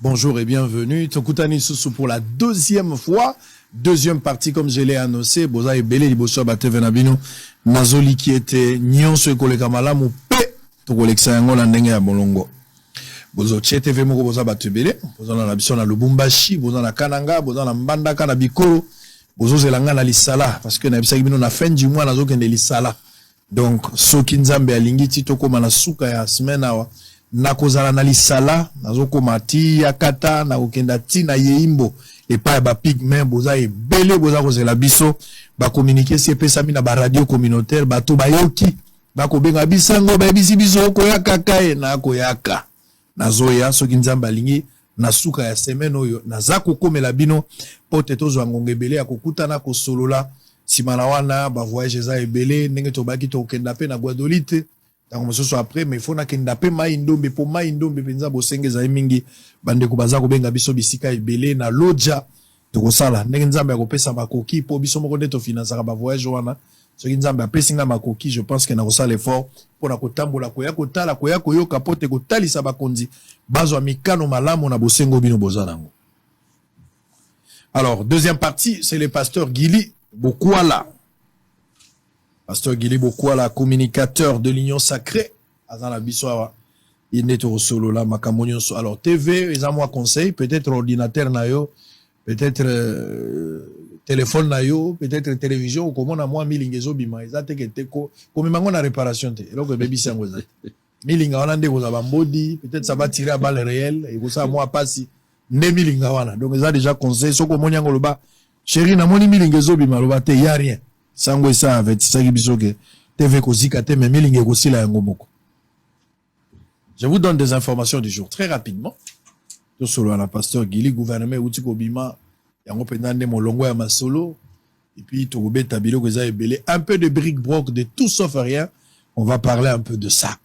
Bonjour et bienvenue. Tokutani Soussou pour la deuxième fois. Deuxième partie, comme je l'ai annoncé. Boza et Belé, Liboso, Batevenabino, Nazoli qui était Nyon, ce collègue Malamu, P, Tokolexango, Landenge à Bolongo. Bozo, TV Moko, Boza, Batebele, Boza, na Nabison, na Lubumbashi, Boza, na Kananga, Boza, na Mbandaka, na Bikoro, Bozo, Zelanga, na Lissala, parce que Nabisa, na fin du mois, Nazo, Kende Lissala. Donc, Soki Nzambe, Alingi, Titoko, Manasuka, ya semaine, nakozala na lisala nazokoma ti yakata na okenda ti na yeimbo epa ba pigment boza ebele boza kozela biso ba communiquer si epesami na ba radio communautaire bato bayoki bakobenga bisango bayebisi biso koyaka kae na koyaka nazoya soki nzamba alingi na suka ya semaine oyo naza kokomela bino pote tozwa ngonga ebele ya kokutana kosolola nsima na wana ba voyage eza ebele ndenge tobaki tokenda pe na Guadolite. Soit après, mais il faut que nous maïndombe pour maïndombe penza bosenge za mingi bande ko baza ko benga biso bisika ebele na loja to kosala ndenge nzambe akopesa makoki po biso moko ndeto financer ba voyage wana soki nzambe apesinga makoki je pense que na kosala effort pour na kotambola ko ya kotala ko ya koyoka pote ko talisa bakonzi bazwa mikano malamu na bosengo bino bozanango. Alors deuxième partie, c'est le pasteur Guili Bokwala. Pasteur Guili Bokwala, communicateur de l'Union Sacrée, Azan la Bissoa, il n'est au solo là, Makamonion. Alors, TV, ils ont moi conseil, peut-être ordinateur nayo, peut-être téléphone nayo, peut-être télévision, ou comment on a moi, milingezo bima, ils ont été comme ils m'ont réparation, et donc, baby sangoza. Milinga wana nde koza bambodi, peut-être ça va tirer à balle réelle, et ça, moi, pas si, ne milinga wana. Donc, ils ont déjà conseil, so comme on y a ngoloba, chéri, na moni milingezo bima, loba te, y a rien. Sango ça avec ça qui TV kozika te mais milinge kosila yango moko. Je vous donne des informations du jour très rapidement. Tout solo la pasteur Guili gouvernement utiko bima yango pendande molongo ya masolo et puis to beta biloko za ebele un peu de bric-broc de tout sauf rien. On va parler un peu de ça.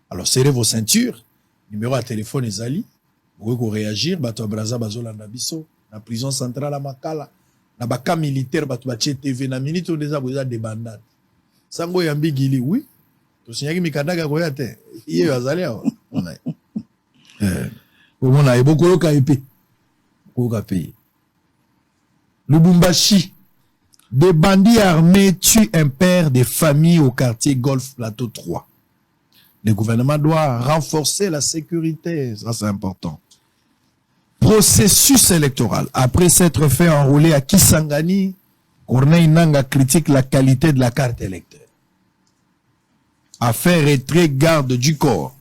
Alors serrez vos ceintures. Numéro à téléphone ezali. Vous pouvez réagir bato braza bazolanda biso na prison centrale à Makala. Na baka militaire batu bache TV na minute on déjà boza de bandade sango yambi Gili oui to signaki mikandaka koya te iye azali awa on a beaucoup ka épée ko ka payer Lubumbashi, des bandits armés tuent un père de famille au quartier Golf Plateau 3. Le gouvernement doit renforcer la sécurité, ça c'est important. Processus électoral. Après s'être fait enrouler à Kisangani, Corneille Nanga critique la qualité de la carte électeur. Affaire retrait garde du corps.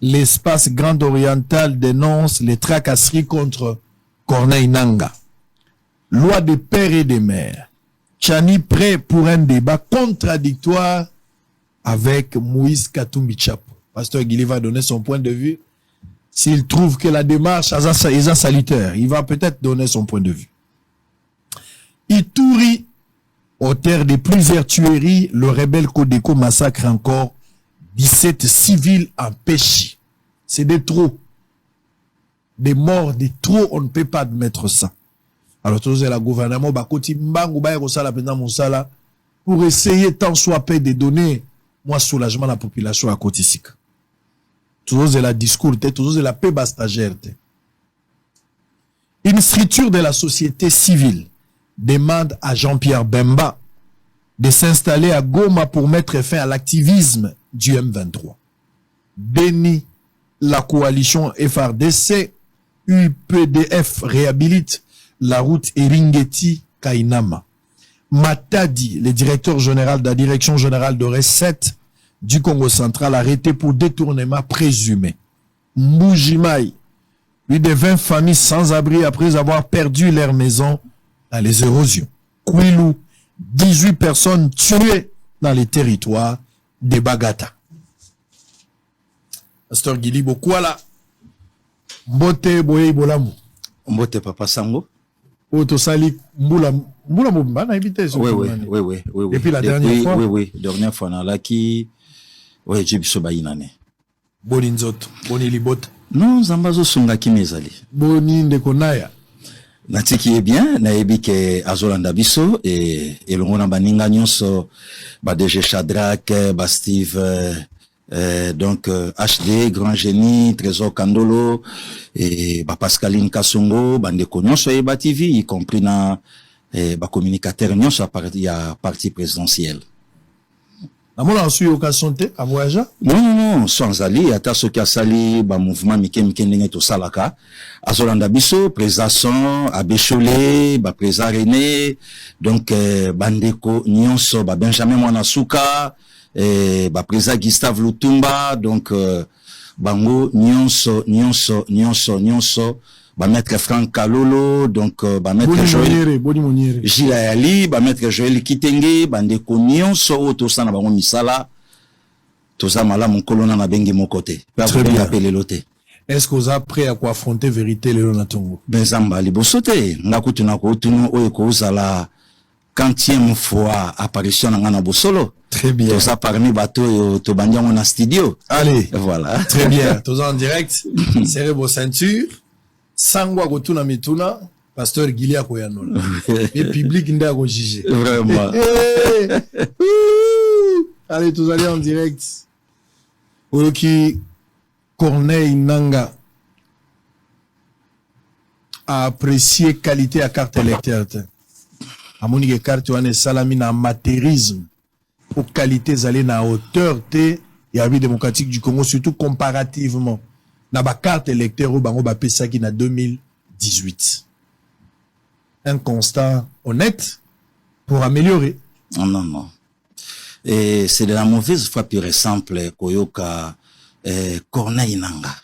L'espace Grand Oriental dénonce les tracasseries contre Corneille Nanga. Loi des pères et des mères. Chani prêt pour un débat contradictoire avec Moïse Katumbi Chapo. Pasteur Guili va donner son point de vue. S'il trouve que la démarche est salutaire, il va peut-être donner son point de vue. Ituri, auteur de plusieurs tueries, le rebelle Kodeko massacre encore 17 civils empêchés. C'est des trop. Des morts, des trop, on ne peut pas admettre ça. Alors, tout le gouvernement, pour essayer tant soit peu de donner, moi, soulagement à la population à Kotisika. Toujours la discours, toujours la paix bastagère. Une structure de la société civile demande à Jean-Pierre Bemba de s'installer à Goma pour mettre fin à l'activisme du M23. Béni, la coalition FRDC, UPDF réhabilite la route Eringeti-Kainama. Matadi, le directeur général de la direction générale de recettes du Congo central, arrêté pour détournement présumé. Mbujimaï, plus de 20 familles sans abri après avoir perdu leur maison dans les érosions. Kwilu, 18 personnes tuées dans les territoires de Bagata. Pasteur Guili Bokwala, Mbote Boye Bolamu. Mbote Papa Sango. Otosali Mbula Mbumba na habité sur oui. Depuis la dernière fois. Oui, dernière fois na laki. Oui, j'ai biso bayinane. Boni nzoto, boni libota. Non, zambazo sunga kimezali. Boni ndeko naya. Natiki bien, na ebike azolanda biso et l'on a baninga nyonso ba DG Shadrack, ba Steve Donc HD, Grand Génie, Trésor Kandolo, et Pascaline Kassongo, Bandeko Nyonso Eba TV, y compris na communicateur Nyonso il y a parti présidentielle. Amona ensuite occasion à voyager? Non, sans ali, ata ce qui a sali, mouvement Mike Ndenge to salaka, Azolanda Biso, président Abécholé, président René, donc Bandeko Nyonso, Benjamin Mwanasuka, président Gustave Lutumba, donc Bango Nyonso, maître Franck Kalolo, donc maître Joël Gilles Ali, maître Joël Kitenge, Bandeko Nyonso Otosa na bango misala, Tosa mala mon colonna na bengi mon côté. Très bien. Est-ce que vous êtes prêt à affronter vérité le Natongo? Benzamba libosote, ngakutu na ko tunu oyo ko uzala 40e fois apparition na ngana bosolo. Très bien. Tosa parmi bateau to bandiango na studio. Allez. Voilà. Très bien. Tosa en direct. Serrez vos ceintures. Sangwa Gotuna Mituna, pasteur Gilia Koyanola. Et public n'a pas jugé. Vraiment. Allez, tous allez en direct. Oyoki Corneille Nanga a apprécié qualité à carte électeur. A monique carte wane salami na amateurisme. Pour qualité aller na hauteur te Yabbi démocratique du Congo, surtout comparativement. Na ba carte électeur au bango ba pesaki na 2018. Un constat honnête pour améliorer. Non. Et c'est de la mauvaise foi pure et simple koyoka Corneille Nanga.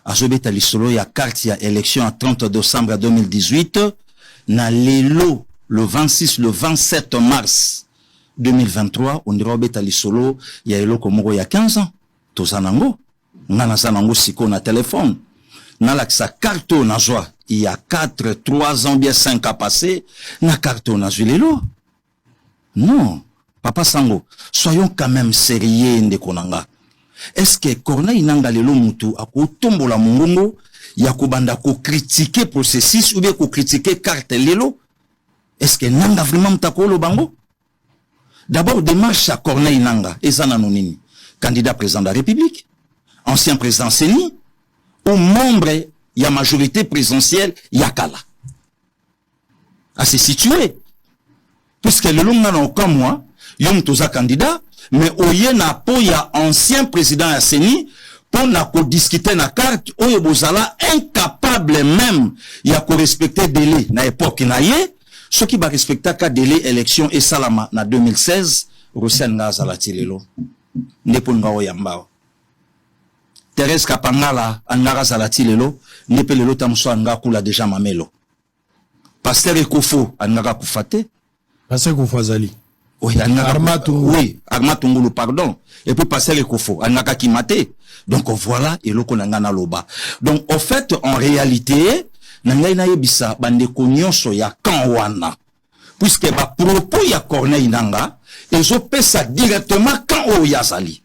Azobeta lisolo ya carte ya élection à 30 décembre 2018 na lelo le 26 le 27 mars 2023 on dirait obeta lisolo ya eloko moko ya 15 ans. Tozanango, ngana zanango siko na téléphone. Nalaksa carte na joie. Il y a 4, 3 ans, bien 5 à passer. Na carte na zulelo. Non. Papa Sango, soyons quand même sérieux ndekonanga. Est-ce que Corneille Nanga lelo mutu ako tombola mongongo ya kubanda ko critiquer processus ou bien ko critiquer carte lelo? Est-ce que Nanga vraiment mtakolo bango? D'abord démarche à Corneille Nanga ezana nonini. Candidat président de la République, ancien président Séni, ou membre, il y a majorité présidentielle, Yakala. À se situer. Puisque le long n'a aucun mois, yom toza candidat, mais oye na po ya ancien président ya Séni, pour na ko discuter na carte, oye bozala incapable même, ya ko respecter délai, na époque na ye, ce qui va respecter ka délai élection et salama na 2016, Rossian Ngazala Tirelo. Neponga oyambao Thérèse Kapangala angara zalati lelo nepe lelo tamso anga kula déjà mamelo Pasteur Ekofo angara kufate Pasteur Ekofo azali oui Armatungulu pardon et puis Pasteur Ekofo angaka kimate donc voilà eloko nangana loba donc au fait en réalité nangai na yebisa bande konyonso ya kanwana puisque ba propos ya Corneille Nanga et je paie ça directement quand au Yazali.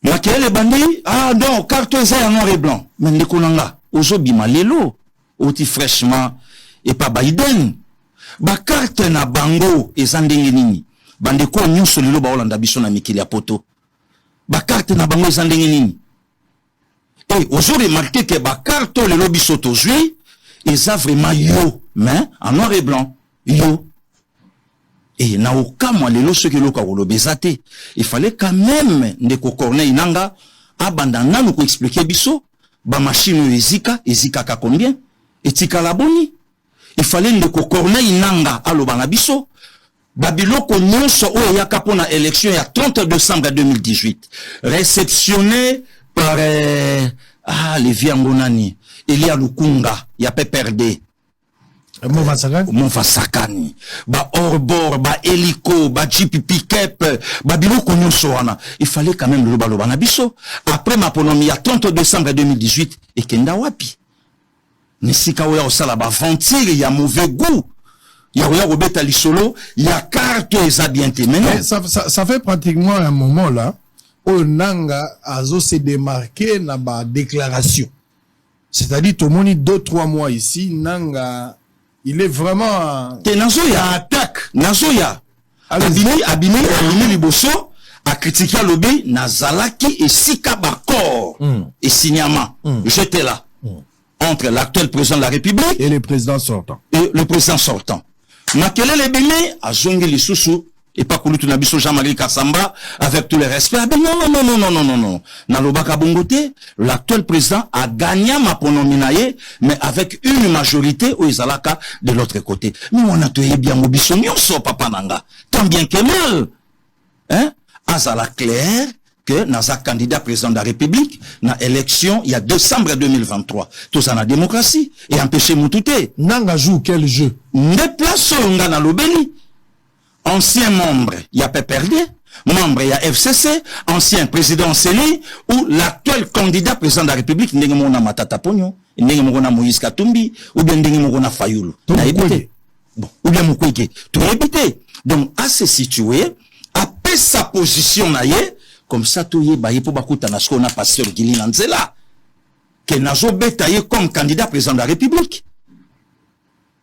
Moi qui les bandits, ah non, carte en noir et blanc. Mais les konanga, aujourd'hui malelo, oti fraîchement et pas Biden. Ba carte na bango et zandenge nini. Bande ko nyuso lelo ba Olanda biso na mikili ya poto. Ba carte na bango zandenge nini. Et aujourd'hui remarqué que ba carte lelo biso to jouer, et ça vraiment yo, mais en noir et blanc, yo. Et na aucun mois lelo ce que loka wolo bezate il fallait quand même ndeko Corneille Nanga abandana nous ko expliquer biso ba machine ezika ka combien etika la boni il fallait ndeko Corneille Nanga aloba na biso ba biloko nyonso oyo yaka pona élection ya 30 décembre 2018 réceptionné par les viangonani Elia Lukunga ya PPRD Montfasakani, ba Orbor, ba Hélico, ba Jeep Pick-up, ba biloko nyonso wana. Il fallait quand même le loba na biso. Après ma ponomie, à 30 décembre 2018, et kenda wapi. Nisika oya osala ba ventir, il y a mauvais goût. Il y a oya obeta lisolo, il y a carte eza bien te. Mais ça fait pratiquement un moment là, où Nanga azo se démarqué na ba déclaration. C'est-à-dire, tout le monde 2-3 mois ici, Nanga, il est vraiment... Te nazoya attaque, nazoya. abimi liboso a critiqué lobby nazalaki et sika bakor et signama. J'étais là entre l'actuel président de la République et le président sortant. Makelele bimi azongi lisusu et pas kulutu na biso Jean-Marie Kassamba avec tout le respect. Ah ben non. Nalobaka bongote, l'actuel président a gagné ma ponominaye, mais avec une majorité au Izalaka de l'autre côté. Mais on a tué bien mobiso nyonso papa nanga. Tant bien que mal. Hein? Azala clair que naza candidat président de la République na élection il y a décembre 2023. Tout ça na démocratie et empêcher Moutouté. Nanga joue quel jeu? Déplace nga na lobeli. Ancien membre, il y a PPRD, membre, il y a FCC, ancien président Seni, ou l'actuel candidat président de la République, Ndenge Mona Matata Pogno, Ndenge Mona Moïse Katumbi, ou bien Ndenge Mona Fayoulou. Bon, ou bien Moukweke. Tout répété. Donc, à se situer, à paix sa position, comme ça, tout y est, bah, il faut bakouta na on a pasteur Gili Nanzela, que nazo betaye comme candidat président de la République.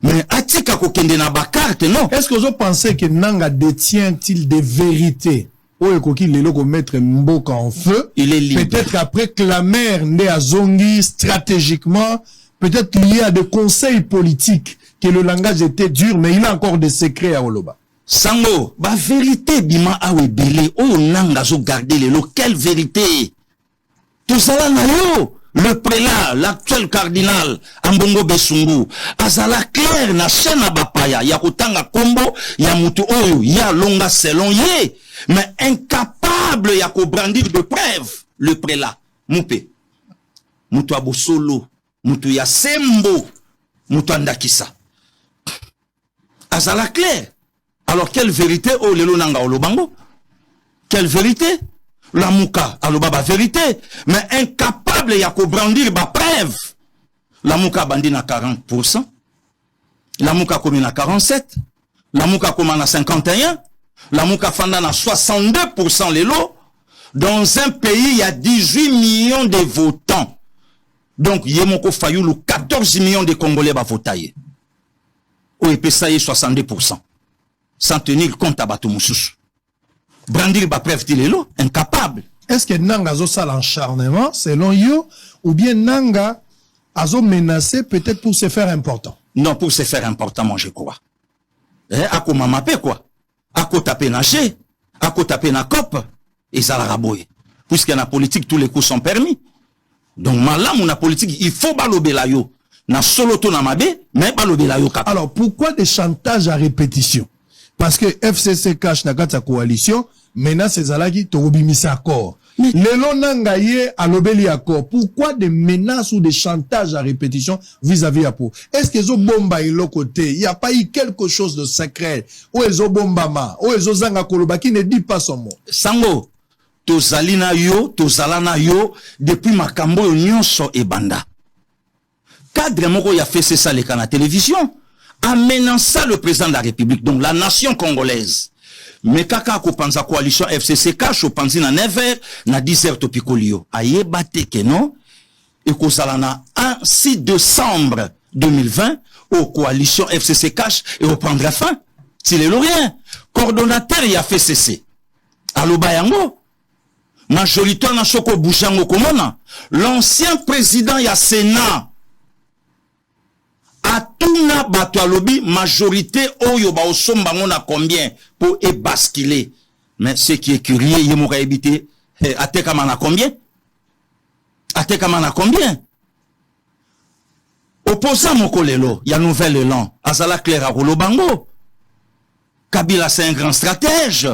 Mais atika kokende na bakarte non. Est-ce que vous pensez que Nanga détient-il des vérités? Ou est-ce le logo mettre Mboka en feu? Il est libre. Peut-être qu'après que la mère n'est à Zongi stratégiquement, peut-être lié à des conseils politiques, que le langage était dur, mais il a encore des secrets à Oloba. Sango, ba vérité bima awe belé, oh Nanga zo garder les lots, quelle vérité? Tout ça là na yo. Le prélat, l'actuel cardinal, Ambongo Besungu, azala clair na chaîne à Bapaya, ya kotanga kombo, ya mutu oyo, ya longa selon ye, mais incapable ya ko brandir de preuve, le prélat, moupe, mutu abosolo, mutu ya sembo, mutu andakisa. Azala clair. Alors quelle vérité, oh lelo nanga olobango? Quelle vérité? La mouka, alobaba vérité, mais incapable ya ko brandir ba preuve. La mouka bandi na 40%, la mouka komi na 47%, la mouka koma na 51%, la mouka fanda na 62% les lots. Dans un pays, il y a 18 millions de votants. Donc, Yemoko Fayoulou, 14 millions de Congolais va voter. Ou epesaye 62%. Sans tenir compte à Batou Moussous. Brandir ba preuve les lots, incapable. Est-ce que Nanga a ça l'acharnement, selon you, ou bien Nanga a menacé peut-être pour se faire important? Non, pour se faire important, moi je crois. À quoi m'amapé quoi? À quoi taper nager? À quoi taper na cop? Et ça la raboye. Puisque dans la politique, tous les coups sont permis. Donc, malam ou na politique, il faut balober la yo. Na solo to na mabe, mais balober la yo kap. Alors, pourquoi des chantages à répétition? Parce que FCC cache na kata coalition, maintenant c'est Zalaki Torobimisa accord. Lelo Nangaye à l'obéli accord. Pourquoi des menaces ou des chantages à répétition vis-à-vis à pour? Est-ce que zo bomba et l'autre côté? Il n'y a pas eu quelque chose de secret? Ou ezo bombama? Ou ezo zanga koloba qui ne dit pas son mot? Sango, tozalina yo, tozalana yo, depuis makambo nyonso e banda. Cadre moko ya fait ça les canaux télévision. Amenant le président de la République, donc la nation congolaise. Mais kaka ko panza coalition FCC cache panzi na 9h na 10h to pikolio. Aye bate ke non et ko salana 6 décembre 2020 au coalition FCC cache et au prendra fin. S'il est rien. Coordonnateur y a fait cesser. Alo bayango. Majoritaire na soko bouchango komona. L'ancien président ya Sénat a tout na bato alobi majorité oyo ba osomba ngona combien pour e basculer. Mais ce qui est curieux, il m'aurait évité ateka mana combien? Ateka mana combien? Opposant mokolelo, il y a nouvel élan. Azala Claire Rolobango. Kabila c'est un grand stratège.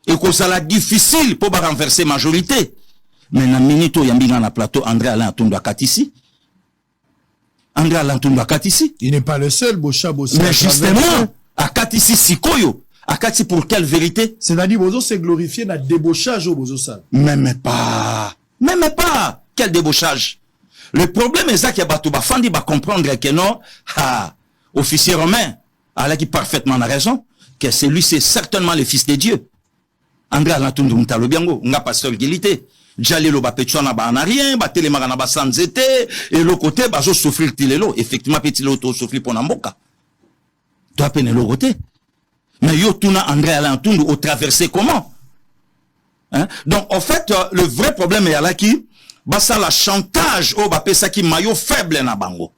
Et que ça la difficile pour renverser majorité. Mais na minito yambinga na plateau André Alain Atondo Katisi. André Alain Atondo Katisi. Il n'est pas le seul, Bocha. Mais justement, à Katisi Sikoyo. À Katisi pour quelle vérité? C'est-à-dire, Bozo s'est glorifié dans le débauchage au Bozo Sal. Même pas. Quel débauchage? Le problème est ça qu'il y a Batouba Fandi va comprendre que non, officier romain, Allah qui parfaitement a raison, que celui c'est certainement le fils de Dieu. André Alatundu Mutalo Biango, on a pasteur Gilité. Djali lo ba petchona ba na rien, ba telemaka na ba sanzete, et le côté ba zo souffrir tilelo. Effectivement, petit lo to souffrir pour Namboka. Toi peine le côté. Mais yo tuna André Alain Tundu au traversé comment? Hein? Donc en fait le vrai problème est là qui basa la chantage au bapé ça qui maillot faible na bango.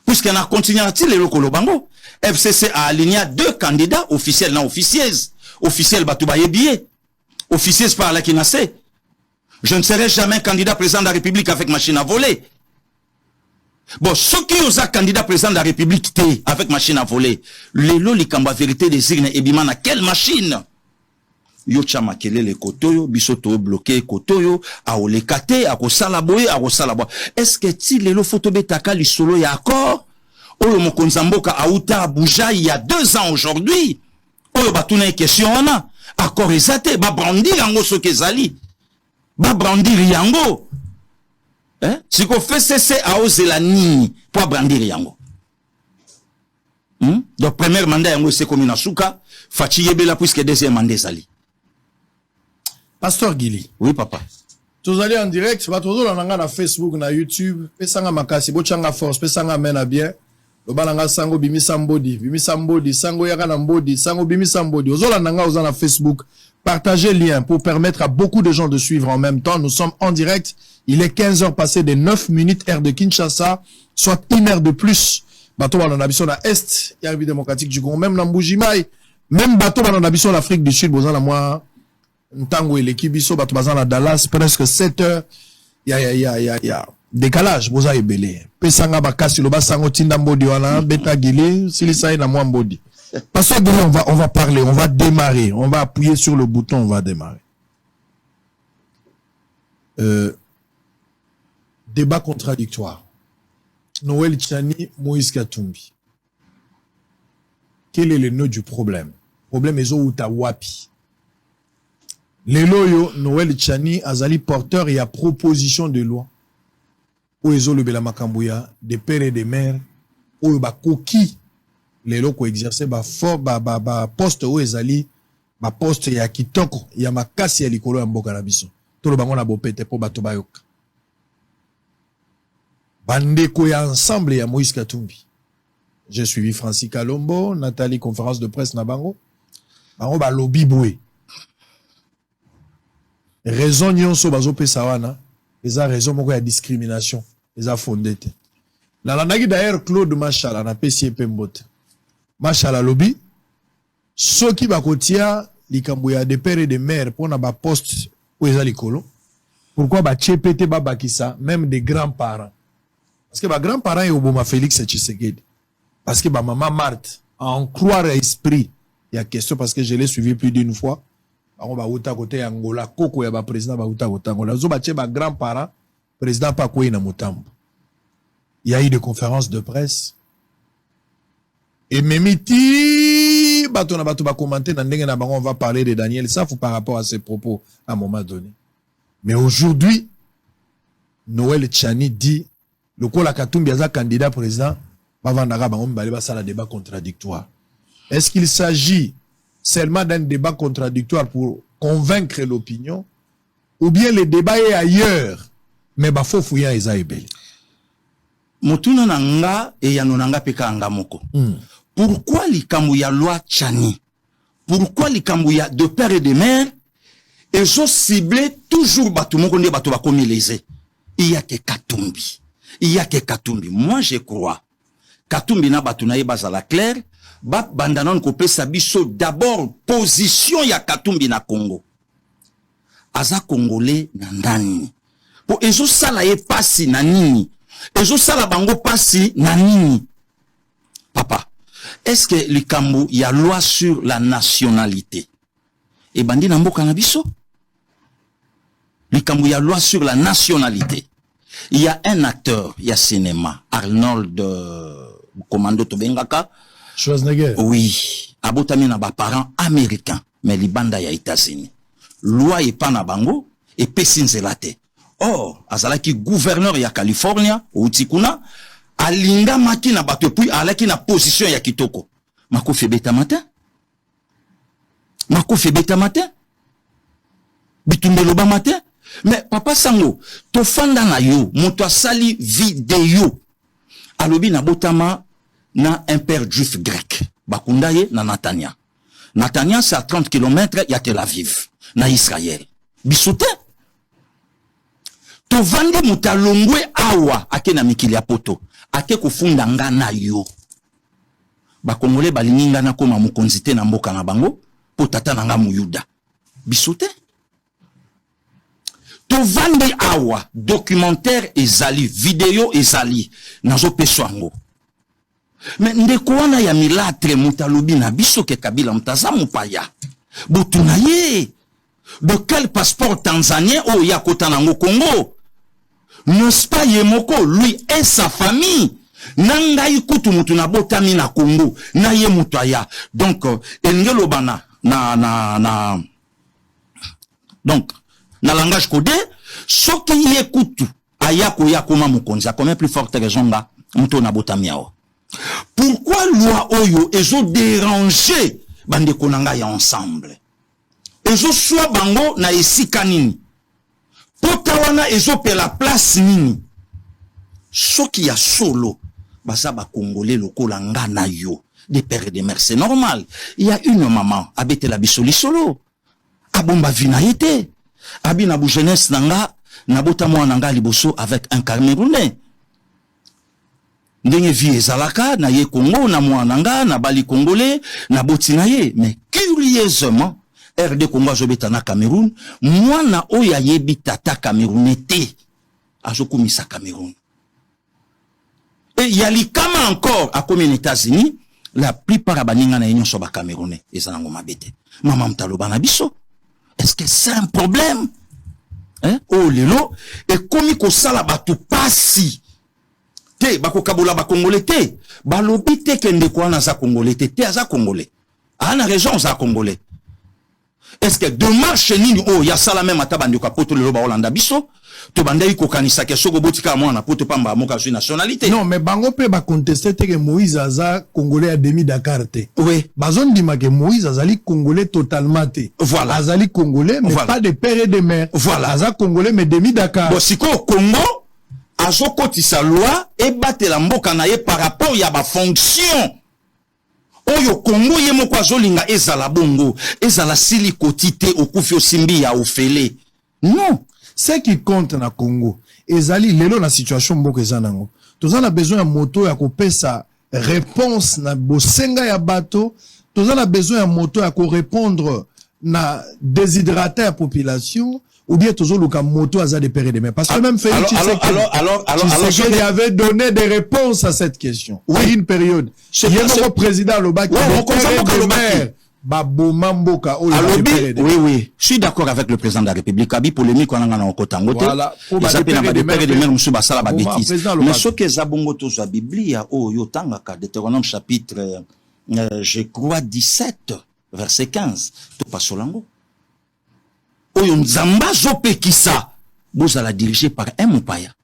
Puisqu'on a continué à tirer le colo bango. FCC a aligné 2 candidats officiels non officiels. Officiels batoubaye billet. Officiels par là qui n'a sait. Je ne serai jamais candidat président de la République avec machine à voler. Bon, ceux qui ont un candidat président de la République avec machine à voler, les lots, les cambas vérité des signes et bimana, quelle machine? Yo chama kele le kotoyo, bisoto bloqué kotoyo, a o le kate, a ko salaboye, a ko salaboye. Est-ce que ti le lo photo betaka li solo ya accord? Oyo mokonzamboka a uta Abuja il y a 2 ans aujourd'hui. Oyo batuna question wana. Accord ezate, ba brandir yango soke zali. Ba brandir yango. Hein? Si qu'on fait cesser à oser la nini pour brandir yango. Donc premier mandat yango c'est comme une souka, Fachi Yebela puisque deuxième mandat zali. Pasteur Guili. Oui papa. Tous allez en direct, va toujours na Facebook, na YouTube, pesanga makasi, bochanga force, pesanga mena bien. Le balanga sango bimi sambodi, sango yaka na mbodi, sango bimi sambodi. Ozola nanga ozana Facebook. Partagez le lien pour permettre à beaucoup de gens de suivre en même temps. Nous sommes en direct. Il est 15 heures passées de 9 minutes, heure de Kinshasa, soit 1 heure de plus. Bateau dans l'ambition à Est, il y a République démocratique du Congo, même dans Mbujimai, même bateau dans l'ambition l'Afrique du Sud, besoin la moi, Ntango et l'équipe biso, bateau dans Dallas, presque 7 heures. Il y a décalage, besoin et belé. Pesanga bakasi, le basango tinda mbodi wana, beta gili, silisa na moi mbodi. Parce que on va parler, on va démarrer, on va appuyer sur le bouton, on va démarrer. Débat contradictoire. Noël Tchani, Moïse Katumbi. Quel est le nœud du problème? Problème est où ta wapi. Les loyaux, Noël Tchani, Azali porteur et à proposition de loi. Où est le Bela Makambouya, des pères et des mères, où ba koki. Les locaux exercés poste où ezali ba poste ya kitoko ya makasi ya likolo ya mboka na biso to lo bango na bopete po bato bayoka bandeko ya ensemble ya Moïse Katumbi. J'ai suivi Francis Kalombo, Nathalie conférence de presse na bango ba lobby boé raison nyonso bazo pesa wana eza raison moko ya discrimination eza fondé te la landaki d'ailleurs Claude Machala na pesi pembote Machala lobby, ceux qui bakotia likambo ya des pères et des mères pour na ba poste où ezali kolo. Pourquoi ba tchepete ba bakisa même des grands-parents? Parce que ba grands-parents et oboma Félix Tshisekedi. Parce que ba maman Marthe en croire à esprit, il y a question parce que je l'ai suivi plus d'une fois. On ba uta côté Angola, koko ya ba président ba uta côté Angola. Zo ba tche ba grands-parents, président pa ko ina mutambo. Il y a eu des conférences de presse. Et Memiti, bato ba commenter dans ndenge na bango, on va parler de Daniel Safou par rapport à ses propos à un moment donné. Mais aujourd'hui, Noël Tchani dit, le Kola Katumbi a candidat président, bavandara bango mbale ba sala débat contradictoire. Est-ce qu'il s'agit seulement d'un débat contradictoire pour convaincre l'opinion, ou bien le débat est ailleurs, mais ba fo fouya eza ebele? Motuna nanga et yanonanga peka anga moko. Pourquoi likambu ya loi Tchani? Pourquoi likambu ya de père et de mère? Ils ont ciblé toujours batu moko nde batu bakomi lésé. Il y a que Katumbi. Il y a que Katumbi. Moi je crois. Katumbi na batu na yeba la claire. Ba bandanon ko pesa biso d'abord position ya Katumbi na Congo. Aza Congolais na ndani. Po ezo sala ye pasi na nini? Ezo sala bango pasi na nini? Papa, est-ce que le Kambo y a loi sur la nationalité? Et bandi na mboka na biso? Le Kambo y a loi sur la nationalité. Il y a un acteur, il y a cinéma, Arnold Commando Tobengaka. Schwarzenegger. Oui, abotami na ba parents américains, mais li banda ya États-Unis. Loi est pas na bango et pesinzelate. Or, azalaki gouverneur ya California, utikuna, alinga maki na bato puis alaki na position ya kitoko. Mako febeta matin. Bitumbelo ba matin. Mais papa sango, to fanda na yo, moto asali vidéo. Alobi na botama na un père juif grec. Bakundaye na Natania. Natania, c'est à 30 km, il y a Tel Aviv, na Israël. Bisoute. Tovande mutalongwe awa, ake na mikili ya poto, ake kufunda nga na yo. Bakongole balingi nga na koma mukonzi te na mboka na bango, po tata na nga muyuda. Bisoute. Tovande awa, documentaire ezali, vidéo ezali, nazo peso ango. Mais ndeko wana ya milatre mutalobi na biso ke Kabila mutaza mupaya. Botuna ye. De quel passeport tanzanien o ya kota nango Congo? N'est-ce pas Yemoko, lui et sa famille? Nanga ikutu mutu na botami na Congo, na ye mutaya. Donc, engelo bana, donc, na langage codé, soki yekutu, ayako yakoma mukonzi, a combien plus forte raison nga, mutu na botami yao. Pourquoi loi oyo ezo déranger bande konanga ya ensemble? Ezo soit bango na esika nini? Potawana ezo pe la place nini? Soki ya solo, basa ba congolais lokola nga na yo, des pères et des mères, c'est normal. Il y a une maman, abete la bisoli solo. Abomba vina yete. Abi na bu jeunesse nanga, na bota mwa nanga liboso avec un Camerounais. Ndenge vie ezalaka, na ye Congo, na mwa nanga, na bali congolais, na boti na ye. Mais curieusement, RD Congo azobeta na Cameroun, moi na oya yebi tata Camerounais te, azokumisa Cameroun. Et yali kama encore, à comme les États-Unis, la plupart abaninga na union soba Camerounais, ezanango mabete. Maman mtaloba na biso. Est-ce que c'est un problème? Hein? Oh lelo, et komi ko sala batu pasi. Te, bako kabola ba congolais te. Balobi te kende kwa na za congolais te aza congolais. Ana raison za congolais. Est-ce que démarche nini oh ya sala même atabandi ko poto lelo ba Holanda biso? To bandai ko kanisa ke soko botika mwana poto pamba moka sur nationalité. Non, mais bango pe ba contester te que Moïse aza congolais à demi Dakar te. Oui. Bazon dima que Moïse azali congolais totalement te. Voilà. Azali congolais mais voilà. pas de père et de mère. Voilà. Aza congolais mais demi Dakar. Bon siko Congo azo kotisa loi et batela mboka na ye par rapport ya ba fonction. Oyo Congo ye moko azolinga ezala bongo, ezala sili kotite okufi osimbi ya ofele. Non. Ce qui compte na Congo, ezali lelo na situation mboka ezanango. Toza na besoin ya moto ya kopesa réponse na bosenga ya bato, toza na besoin ya moto ya ko répondre na déshydrater la population, ou bien tozo luka moto aza de père et de mère. Parce que même Félix Tshisekedi avait donné des réponses à cette question. Oui, à une période. Il y a un président Loba qui de mère. Oui, oui. Je suis d'accord avec le président de la République. Abi polémique on a en Kotangote. Voilà. Mais ce que Zabongo tozo la Bible, oh yotanga ka Deutéronome chapitre, je crois 17, verset 15. To pasolango. Oyo nzamba zope kisa. Vous allez diriger par un mupaya.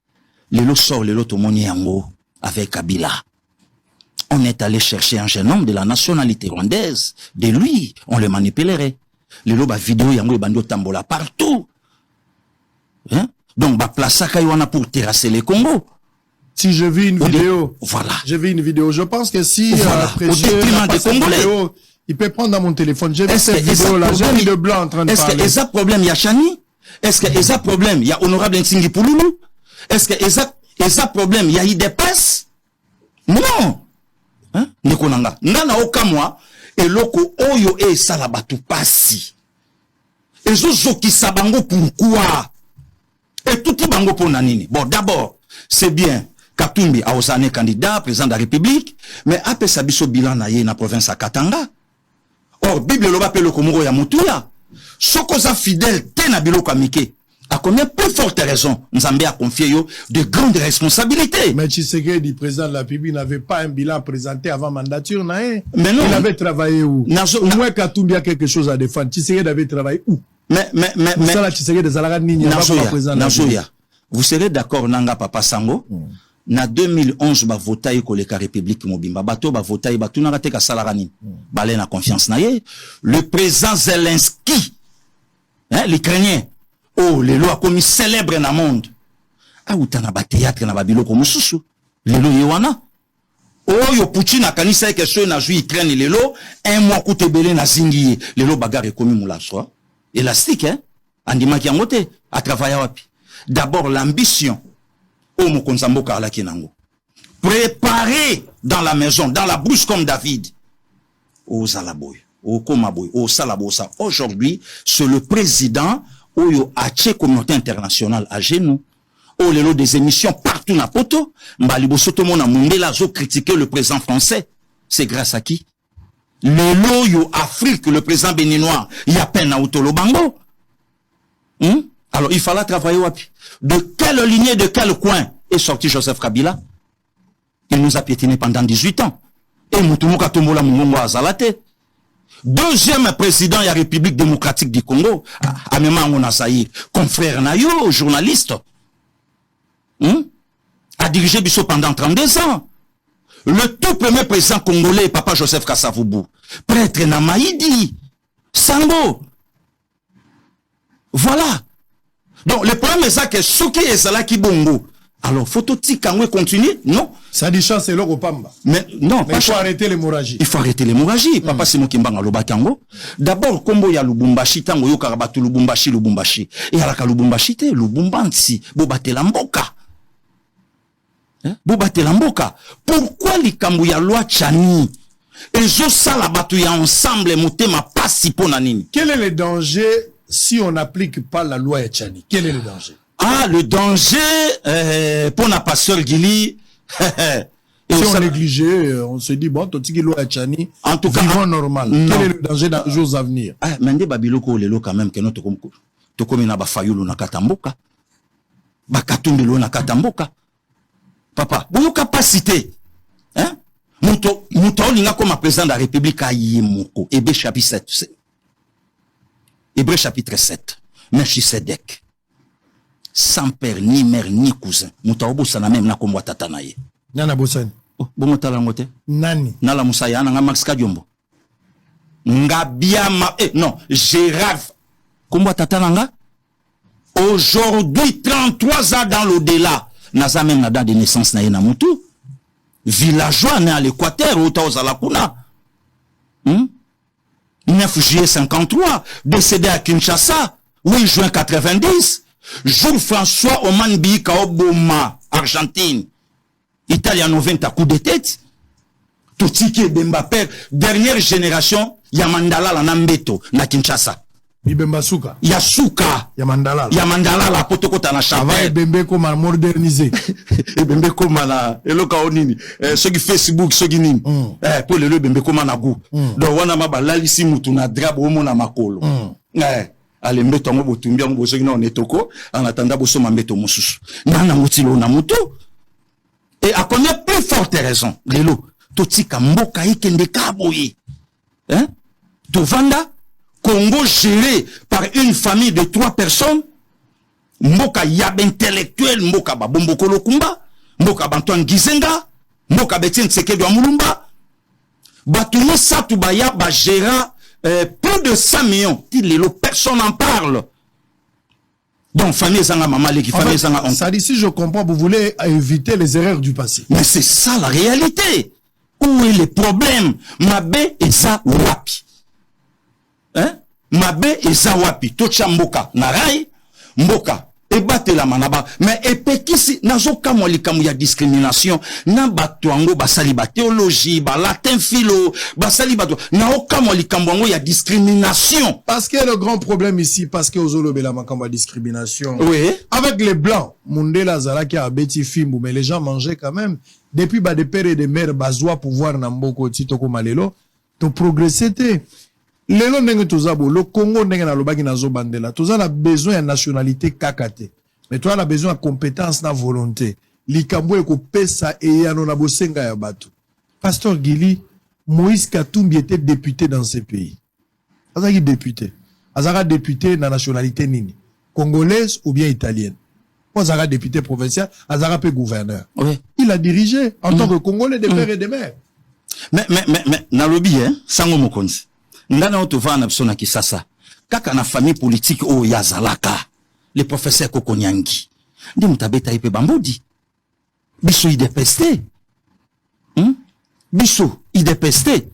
Lelo sort lelo tomoni yango avec Kabila. On est allé chercher un jeune homme de la nationalité rwandaise. De lui, on le manipulerait. Les loba vidéo yango bando tambola partout. Hein? Donc, ba place kaywana pour terrasser les Congo. Si je vis une vidéo. Voilà. Je vis une vidéo. Je pense que si, voilà. Au détriment des Congolais. Vidéo, il peut prendre dans mon téléphone. J'ai vu cette vidéo là. J'ai mis de blanc en train de parler. Est-ce que problème, il y a Chani? Est-ce que y a problème, il y a Honorable Nsingi Pouloulou? Est-ce que y a problème, il y a IDPS? Non! Hein? Nekonanga. Nana okamwa, eloko oyo e salabatu pasi. Ezo zoki sabango pourquoi? Et tout bango pour nanini. Bon, d'abord, c'est bien. Katumbi a osane candidat, président de la République, mais après sabiso bilan na ye na province à Katanga. Or, Bible loba pe le komuro ya mutuya. Sokoza fidèle te na bilo kamike. À combien plus forte raison, Nzambé a confié yo de grandes responsabilités. Mais Tshisekedi, président de la République, n'avait pas un bilan présenté avant mandature, mais non. Il avait travaillé où? Au moins Katumbi a quelque chose à défendre. Tshisekedi avait travaillé où? Mais, vous serez d'accord, Nanga Papa Sango? Na 2011, ba votaye ko leka République Mobimba. Bato ba votaye, ba tout n'arrête qu'à salarani. Balé na confiance na ye. Le président Zelensky, hein, l'Ukrainien, oh, les lois comme célèbres dans le monde. Ah, ou t'en as ba théâtre na ba biloko mususu. Les lois yewana. Oyo Poutine a kanisa que so na jui traîne lelo, un mois koute belé na zingi, lelo bagarre komi moula soa. Élastique, hein? Andima ki angote, a travailler wapi. D'abord, l'ambition. O mo konzambo ka ala kinango. Préparer dans la maison, dans la bouche comme David. O Zalaboy, o Komaboy, o Salabosa. Aujourd'hui, c'est le président Oyo Ache communauté internationale à genoux. Oh, les lots des émissions partout na poto. Mbalibo soto mona mundela zo critiquer le président français. C'est grâce à qui? Les lots yo Afrique, le président béninois, il y a peine à Outolo Bango. Alors, il fallait travailler wapi. De quelle lignée, de quel coin est sorti Joseph Kabila? Il nous a piétiné pendant 18 ans. Et Moutoumoka Tombola Mungongo Azalate. Deuxième président de la République démocratique du Congo, Amema Ngonasaï, confrère Nayo, journaliste, a dirigé Bissot pendant 32 ans. Le tout premier président congolais, Papa Joseph Kasavubu, prêtre Namaïdi, Sango. Voilà. Donc, le problème est ça que Souki et Salaki Bongo. Alors, faut-il quand continue? Non. Ça dit chance c'est l'eau pamba. Mais non, mais il faut arrêter l'hémorragie. Il faut arrêter l'hémorragie. Papa c'est moi qui mbanga lobakango. D'abord, kombo ya Lubumbashi tango yo karabatu Lubumbashi. Et alaka Lubumbashi te Lubumbansi bobate la mboka. Bobate la mboka. Pourquoi likambo ya loi Tchani? Et zo sala batu ya ensemble motema pasi pona nini? Quel est le danger si on n'applique pas la loi Tchani? Quel est le danger? Ah, le danger pour la pasteur Gili. Si on négligeait, on se dit, bon, tout ce qui est loi Tchani, en tout cas, normal. Non. Quel est le danger dans les jours à venir? Ah, mais des babiloko lelo quand même que notre comme na ba fayulu na katamboka. Ba katumbelo na katamboka. Papa, bonne capacité. Hein? Muto linga comme président de la République a yemoko. Hébreux chapitre 7. Hébreux chapitre 7. Melchisedek. Sans père, ni mère, ni cousin. Moutaobo sana même na komwa tata na ye. Nana Bossani. Oh, bon tala ngote. Nani. Nala Moussaya, nga Max Kadiombo. Nga biama, non, Gérard. Komwa tata nanga. Aujourd'hui, 33 ans dans l'au-delà. Naza même na date de naissance na ye na mutu. Villageois né à l'Équateur, au Taozalakuna. 9 juillet 53. Décédé à Kinshasa. 8 juin 90. Jules François Oman Bika Oboma, Argentine. Italie en 90 à coup de tête. Totiki Bembaper, dernière génération, Yamandala la Nambeto, na Kinshasa. Bibemba Souka. Yasuka. Yamandala. Yamandala la Potokota na Chapelle. Avant Bembe comme à moderniser. Bembe comme à Eloka Onini. Ceux qui Facebook, ceux qui nini. Pour le Bembe comme na Gou. Donc, on a ma balalisi mutuna drab au mon amakolo. Ale mbeto ngo botumbia ngo bosoki na onetoko en attendant boso mambeto mosusu nana motilo na moto et à connaître plus forte raison lelo totika mboka ikende kaboye hein tovanda Congo géré par une famille de 3 personnes mboka yab intellectuel mboka ba bombokolo kumba mboka Antoine Gizenga mboka Betien Tsekedi wa Mulumba batuni satu baya ba gérant plus de 100 millions. Personne n'en parle. Donc, famille Zanga Mamale qui famille Zanga. Ça dit, si je comprends, vous voulez éviter les erreurs du passé. Mais c'est ça la réalité. Où est le problème? Mabe et ça wapi. Hein? Mabe et ça wapi. Tocha mboka. Narai. Mboka. Et batte la manaba. Mais et pekisi, nazo kamo likamu ya discrimination. Na batuango basali ba théologie, ba latin philo, basali batu. Na okamo likamu ya discrimination. Parce que le grand problème ici, parce que ozolo bela makamba discrimination. Oui. Avec les blancs, Mundela Zalaki a beti fimbu, mais les gens mangeaient quand même. Depuis ba des pères et des mères, bazoa pouvoir namboko titoko malelo, to progresser te. Lelo ndenge tozabo, le Congo ndenge na lobaki na zo bandela. Toza na besoin de nationalité kakate. Mais toi la besoin de compétence na volonté. Likambo eko pesa e yano na bosenga ya batu. Pasteur Gili, Moïse Katumbi était député dans ce pays. Azaki député. Azaka député na nationalité nini? Congolaise ou bien italienne? Azaka député provincial, Azaka pe gouverneur. Oui. Il a dirigé en tant que Congolais des pères et des mères. Mais, na lobby, hein, sango mokonzi. Ndana otovana na biso na Kisasa. Kaka na famille politique o yazalaka. Le professeur Kokonyangi. Ndi mutabeta ipe bambodi. Biso idepeste. biso IDPS te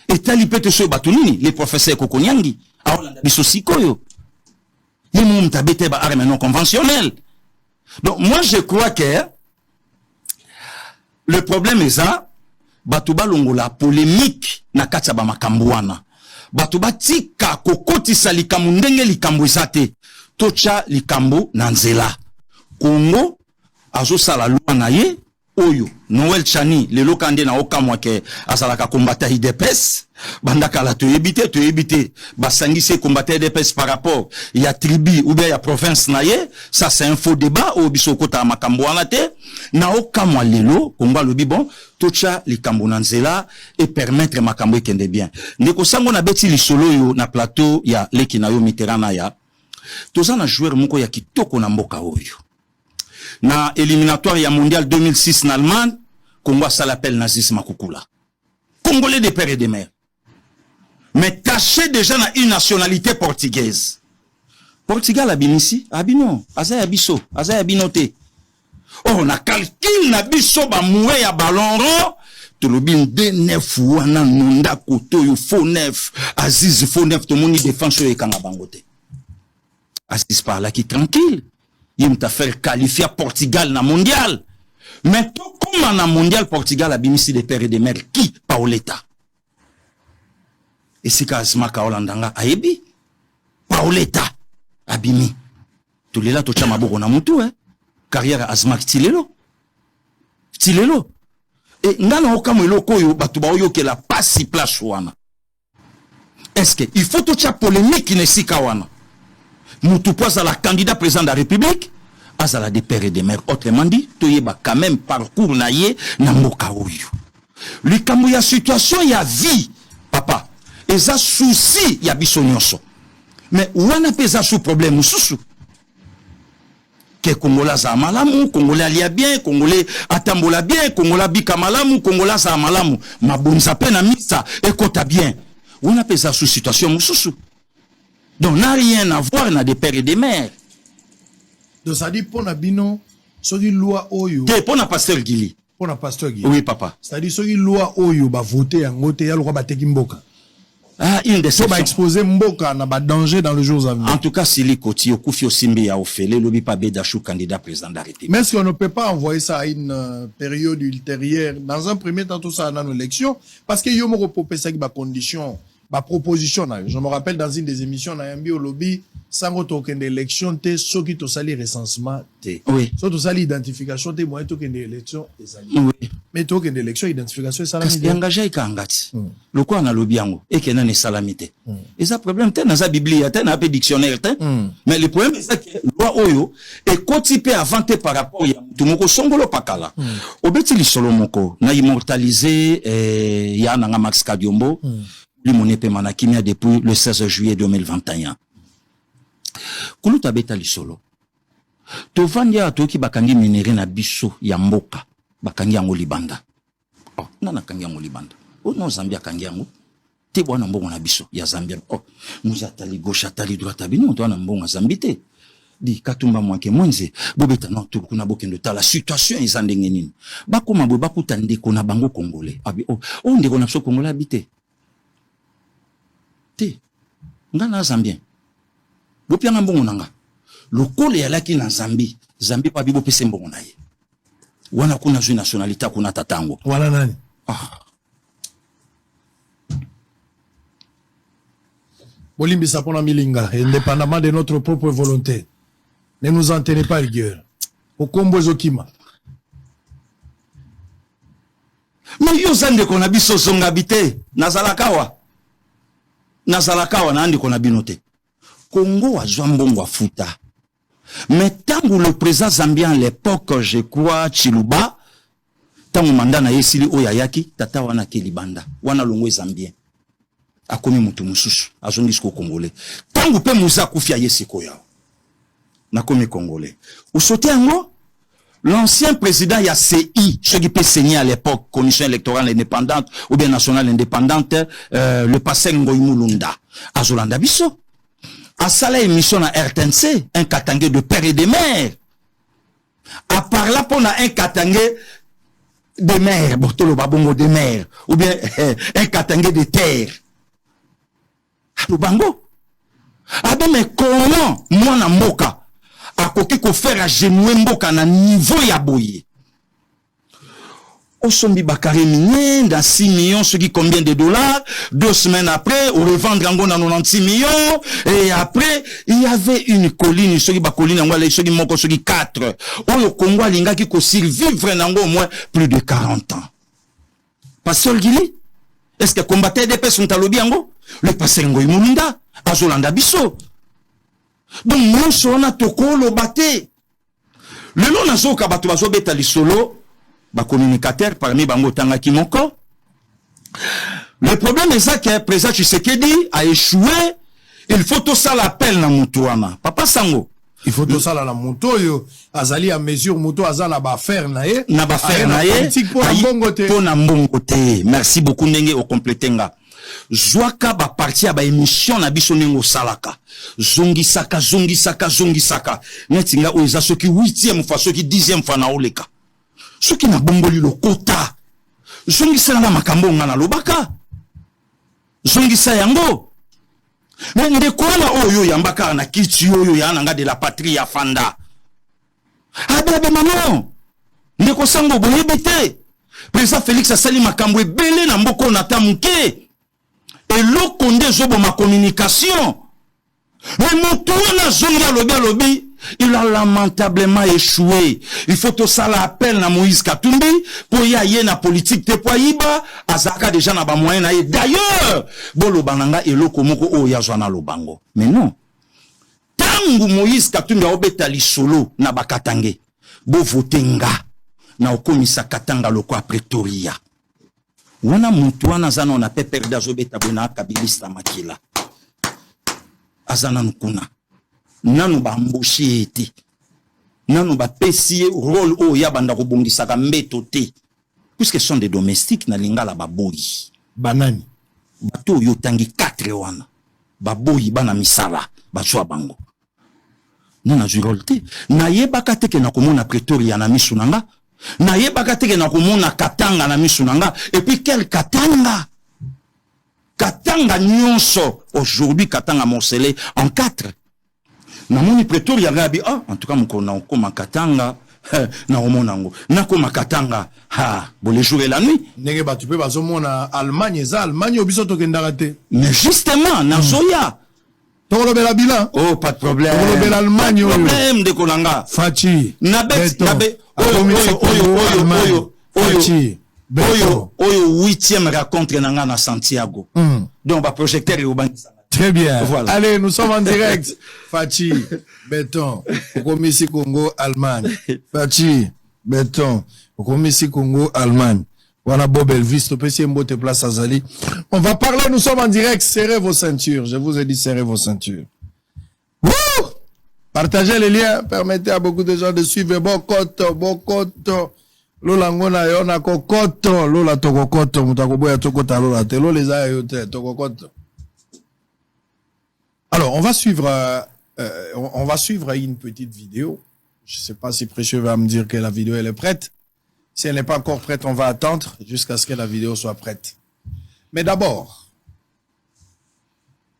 etali pete so bato nini les professeurs Kokonyangi aolanda biso sikoyo ye moom tabete ba arme non conventionnelle. Donc moi je crois que le problème est ça bato balongola polémique na kati ya ba makambo wana bato batika kokotisa likambo ndenge likambo eza te tocha likambo na nzela. Congo azosala loi na ye oyo Noël Chani lelo kande na okamwa ke azalaka kombata IDPS bandaka la to ebite basangise kombata IDPS par rapport ya tribu ou bien ya province na ye. Ça c'est un faux débat au bisokota makambo wana te na okamwa lelo Congo lobi bon tocha likambo na nzela et permettre makambo ekende bien. Ndeko sango na beti lisolo yo na plateau ya leki na yo Mitterrand ya toza na joueur moko ya kitoko na mboka oyo na éliminatoire ya mondial 2006 en Allemagne. Congo ça l'appelle Nazis Makukula, Congolais de père et de mère, mais caché déjà na une nationalité portugaise. Portugal abinisi abino azaya biso azaya binote. Oh na calcul na biso ba moué ya ballon rond to lobi nde neuf wana nunda koto yo faux neuf Aziz faux neuf to moni défense yo ekanga bangote. Aziz par là qui tranquille. Il m'a fait qualifier Portugal na mondial. Mais comment na mondial Portugal a binisi des pères et des mères qui Paoletta. Et c'est qu'Azma Kaolandanga aebi Paoletta abimi. Tous les là to chama boko na mutu carrière Azma Tilelo. Tilelo. Et ngana okamwelo koyo batu ba oyo ke la pasi place wana. Est-ce que il faut to cha polémique ne sika wana. Moutou à la candidat président de la République, à la des pères et des mères. Autrement dit, tu y quand même parcours naïe na mboka oyo. Lui quand il y a situation, il y a vie, papa. Et ça souci, il y a bisonyonso. Mais où on a pas ça sous problème sous. Que Congolais za malamu, Congolais alia bien, Congolais atambola bien, Congolais bika malamu, Congolais za malamu. Ma bonza peine misa et kota bien. Où on a pas ça sous situation sous. Donc, n'a rien à voir dans des pères et des mères. Donc, ça dit, pour Nabino, ce qui loi Oyo. Pour na pasteur Gili. Pour na pasteur Gili. Oui, papa. C'est-à-dire, ce qui loi Oyo, va voter en vote, il y a le roi Bateki Mboka. Ah, une déception. Va exposer Mboka, n'a pas danger dans le jour à venir. En tout cas, si les Koti, au Koufio Simbi a offert, le lobby pas Bédachou, candidat président de la République. Mais est-ce qu'on ne peut pas envoyer ça à une période ultérieure? Dans un premier temps, tout ça, dans l'élection, parce que yo mo popé ça qui ba condition. Ma proposition, je me rappelle dans une des émissions, on a un au lobby, sans token d'élection, ceux qui ont sali recensement, oui. Ceux qui ont sali identification, moyen token d'élection, oui. Mais token d'élection, identification, ça parce qu'il engagé avec Angati. Le quoi on a lobby yango, et qu'il y a une salamité. Et ça, problème, t'es dans la Bible, t'es dans un dictionnaire, mais le problème, c'est que loi Oyo est cotipé avant par rapport à tout le monde, Songolo Pakala. Au bêti li solo moko, na immortalisé, ya nanga Max Kadiombo, mon épée manakimia depuis le 16 juillet 2021. Kuluta beta lisolo. Tovandi ya toki bakangi minere na biso ya mboka. Bakangi yango libanda. Oh, nana kangi yango libanda. Oh, non Zambia kangi yango. Te bwana mbongo na biso ya Zambia. Oh, nous atali gauche atali droite abino to na mbongo Zambite. Di katumba mwanke mwenze bobeta no to kuna bokendo ta la situation eza ndenge nini. Bakoma bo bakuta ndeko na bango congolais. Abi oh, ndeko na biso congolais habité. Te ngana Zambien bopia na mbongo nanga lokole ya laki na Zambie pa bibo pese mbongo na ye wana kuna zwi nationalité kuna tatango wala nani Bolimbi sapona milinga indépendamment de notre propre volonté ne nous en tenez pas rigueur au kombo zokima mais yo zande kona biso songa bité nazalakawa na andi kona binote Congo a mbongo afuta mais tant le président zambien à l'époque je crois Chiluba tant mandat na yesili oyayaki tata wana kelibanda wana longwe zambien akomi mutu mususu azongi siko congolais tant pe muza kufia yesiko ya na komi congolais ou sauter ngo l'ancien président ya CI, ce qui peut saigner à l'époque, commission électorale indépendante ou bien nationale indépendante, le passé Ngoïmou Lunda, à Zolanda Bisso. À Sala émission à RTNC, un katangé de père et de mère. À part là, pour un katangé, des mers, botolo babongo des mers, ou bien un katangé de terre. Le bango. Ah ben mais comment moi na mboka a koki ko faire à genouer mboka na niveau ya boye. Osombi Bakary Minier dans 6 millions, ce qui combien de dollars, 2 semaines après, on revend Rango dans 96 millions, et après, il y avait une colline, ce qui ba colline, ce qui moko, ce qui 4. Oyo Congo linga qui ko survivre nango au moins plus de 40 ans. Pasteur Gili, est-ce que combattait des personnes talobi ango? Le pasteur Ngoy Moulinda, Azolanda Bisso. Donc, nous sommes toko lo bate. Le long nazo kabato bazo betali solo, ba communicateur parmi bango tanga kimoko. Le problème est ça que le président Tshisekedi a échoué. Il faut tout ça l'appel na mutuana. Papa Sango. Il faut tout ça la moto yo azali à mesure moto azala ba faire na ye. Na ba faire na ye. Politique pour mbongote. Pour na mbongote. Merci beaucoup ndenge au complétenga. Zwaka ba parti ba émission na biso ningo salaka. Zongi saka. Netinga oza soki 8e fois soki 10e fois na oleka. Soki na bomboli lokota. Zongi sala makambo ngana lobaka. Zongi sa yango. Mais ndekona oyo yambaka na kiti oyo yananga de la patrie ya fanda. Ababe maman. Ndeko sango boyebete. Président Félix asali makambo ebele na mboko na tamuke. Et l'okonde zobo ma communication. Mais motouna zonga lobi, il a lamentablement échoué. Il faut tout ça l'appel na Moïse Katumbi pour y aller na politique te poiba azaka déjà na ba moyen na. D'ailleurs, bolo bananga et lokomoko o ya zwana lobango. Mais non. Tangu Moïse Katumbi obetali solo na bakatange. Bo votenga na okomisa katanga loko a Pretoria. Wana mutuana zana na peperde azobeta bona kabilista makila. Azana nukuna. Nanu ba mboshi ete. Nanu ba pesi rôle o ya banda kobongisa ka mbeto te. Puisque sont des domestiques na lingala baboyi. Banani. Bato yo tangi 4 wana. Baboyi bana misala. Bazwa bango. Nana jurol te. Na yebaka teke na komona Pretoria na misunanga. Na yebaka teke na komona Katanga na misunanga. Et puis quel Katanga? Katanga nyonso. Aujourd'hui, Katanga morcelé en 4. Na moni Pretoria gabi, ah, en tout cas, mukona okoma Katanga, na omonango. Na koma Katanga, ha, bon les jours et la nuit. Nenge ba tu peux bazo mona Allemagne, za Allemagne obiso tokendaka te. Mais justement, na Zoya. Tolobela bilan. Oh, pas de problème. Tolobela Allemagne oyo. Problème de Kolanga. Fachi. Nabe, oyo 8e rencontre nanga na Santiago. Donc ba projecteur urbanisme. Très bien. Voilà. Allez, nous sommes en direct. Fachi, béton. Commissi Congo, Allemagne. Fachi, béton. Commissi Congo, Allemagne. Voilà Bob Elvis, le PC Mbote Place Azali. On va parler, nous sommes en direct. Serrez vos ceintures. Je vous ai dit, serrez vos ceintures. Wouh! Partagez les liens. Permettez à beaucoup de gens de suivre. Bokoto. Lola ngona yona kokoto. Lola tokokoto. Mutakoboya tokota lola te. Lola les ayote. Tokokoto. Alors, on va suivre une petite vidéo. Je ne sais pas si Précieux va me dire que la vidéo elle est prête. Si elle n'est pas encore prête, on va attendre jusqu'à ce que la vidéo soit prête. Mais d'abord,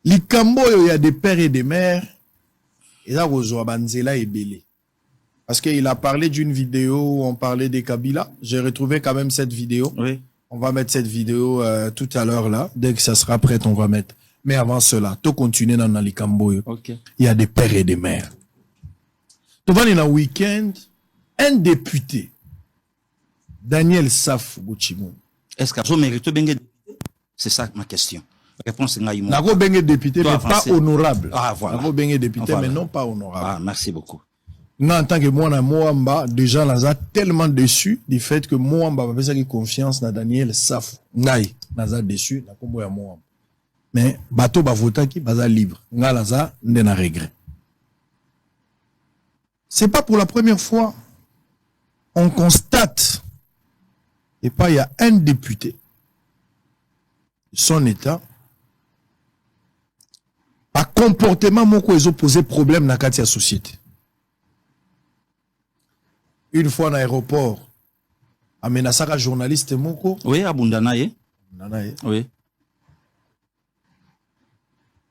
Likambo, il y a des pères et des mères. Et là, Banzela et Belé. Parce qu'il a parlé d'une vidéo où on parlait des Kabila. J'ai retrouvé quand même cette vidéo. Oui. On va mettre cette vidéo tout à l'heure là. Dès que ça sera prêt, on va mettre. Mais avant cela, tout continuer dans Likambo. Okay. Il y a des pères et des mères. Tout va dans le week-end, un député, Daniel Saf Bouchimou. Est-ce que vous méritez bien député? C'est ça ma question. Réponse est non. Nago bien député, mais pas honorable. Ah, voilà. Nago bien député, mais non pas honorable. Ah, merci beaucoup. Non, en tant que moi, na Moamba, déjà, là, tellement déçu du fait que Moamba va faire confiance dans Daniel Saf. Naï, naza déçu, na kombo ya Moamba. Mais bateau ba vota qui baza libre. Ngalaza ndena regret. C'est pas pour la première fois. On constate et pas il y a un député son état par comportement moko ils ont posé problème na kati ya société. Une fois dans l'aéroport amenasaka journaliste moko. Oui, abundana ye. Nana ye. Oui.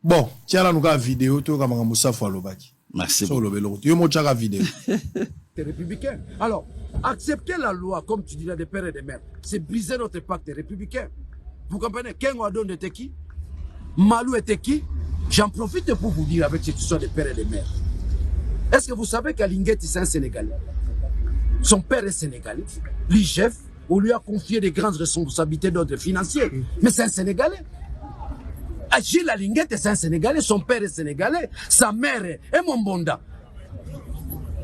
Bon, tiens là nous ka vidéo to ka Moussa Falobaki. Merci. Sur le vélo. Tu mo tchaka vidéo. Les républicains. Alors, accepter la loi, comme tu dis là, des pères et des mères, c'est briser notre pacte républicain. Vous comprenez? Ken Wadon était qui? Malou était qui? J'en profite pour vous dire avec cette histoire des pères et des mères. Est-ce que vous savez qu'Alinguetti, c'est un Sénégalais? Son père est sénégalais. L'IGF, on lui a confié des grandes responsabilités d'ordre financier. Mais c'est un Sénégalais. Gilles Alinguetti, c'est un Sénégalais. Son père est sénégalais. Sa mère est Mombonda.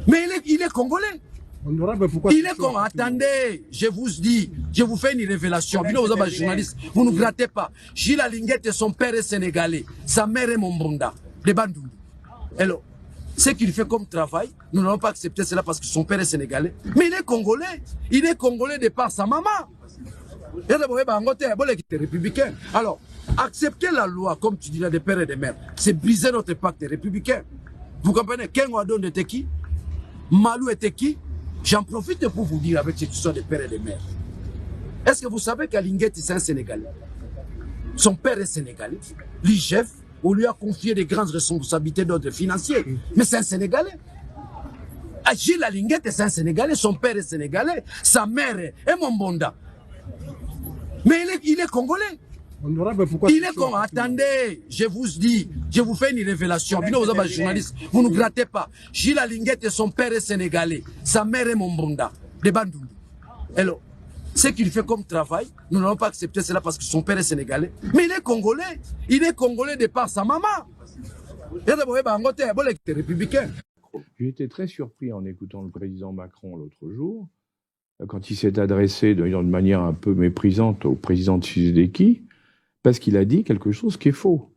Mais il est congolais. Il est congolais. Attendez, je vous dis, je vous fais une révélation. Vous êtes journaliste, vous ne grattez pas. Gilles Alinguetti, son père est sénégalais. Sa mère est Mombonda. Les Bandoulis. Alors, ce qu'il fait comme travail, nous n'allons pas accepter cela parce que son père est sénégalais. Mais il est congolais. Il est congolais de par sa maman. Républicain. Alors, accepter la loi, comme tu dis là, des pères et des mères, c'est briser notre pacte républicain. Vous comprenez? Ken Wadon était qui? Malou était qui? J'en profite pour vous dire avec cette histoire des pères et des mères. Est-ce que vous savez qu'Alinguetti, c'est un Sénégalais? Son père est sénégalais. L'IGF, on lui a confié des grandes responsabilités d'ordre financier. Mais c'est un Sénégalais. Gilles Alinguetti, c'est un Sénégalais. Son père est sénégalais. Sa mère est Mombonda. Mais il est congolais. Il est congolais. Attendez, je vous dis, je vous fais une révélation. Vous êtes journaliste, vous ne grattez pas. Gilles Alinguetti, son père est sénégalais. Sa mère est Mombonda. Les Bandoulis. Alors, ce qu'il fait comme travail, nous n'allons pas accepter cela parce que son père est sénégalais. Mais il est congolais. Il est congolais de par sa maman. Républicain. J'ai été très surpris en écoutant le président Macron l'autre jour, quand il s'est adressé de manière un peu méprisante au président Tshisekedi, parce qu'il a dit quelque chose qui est faux.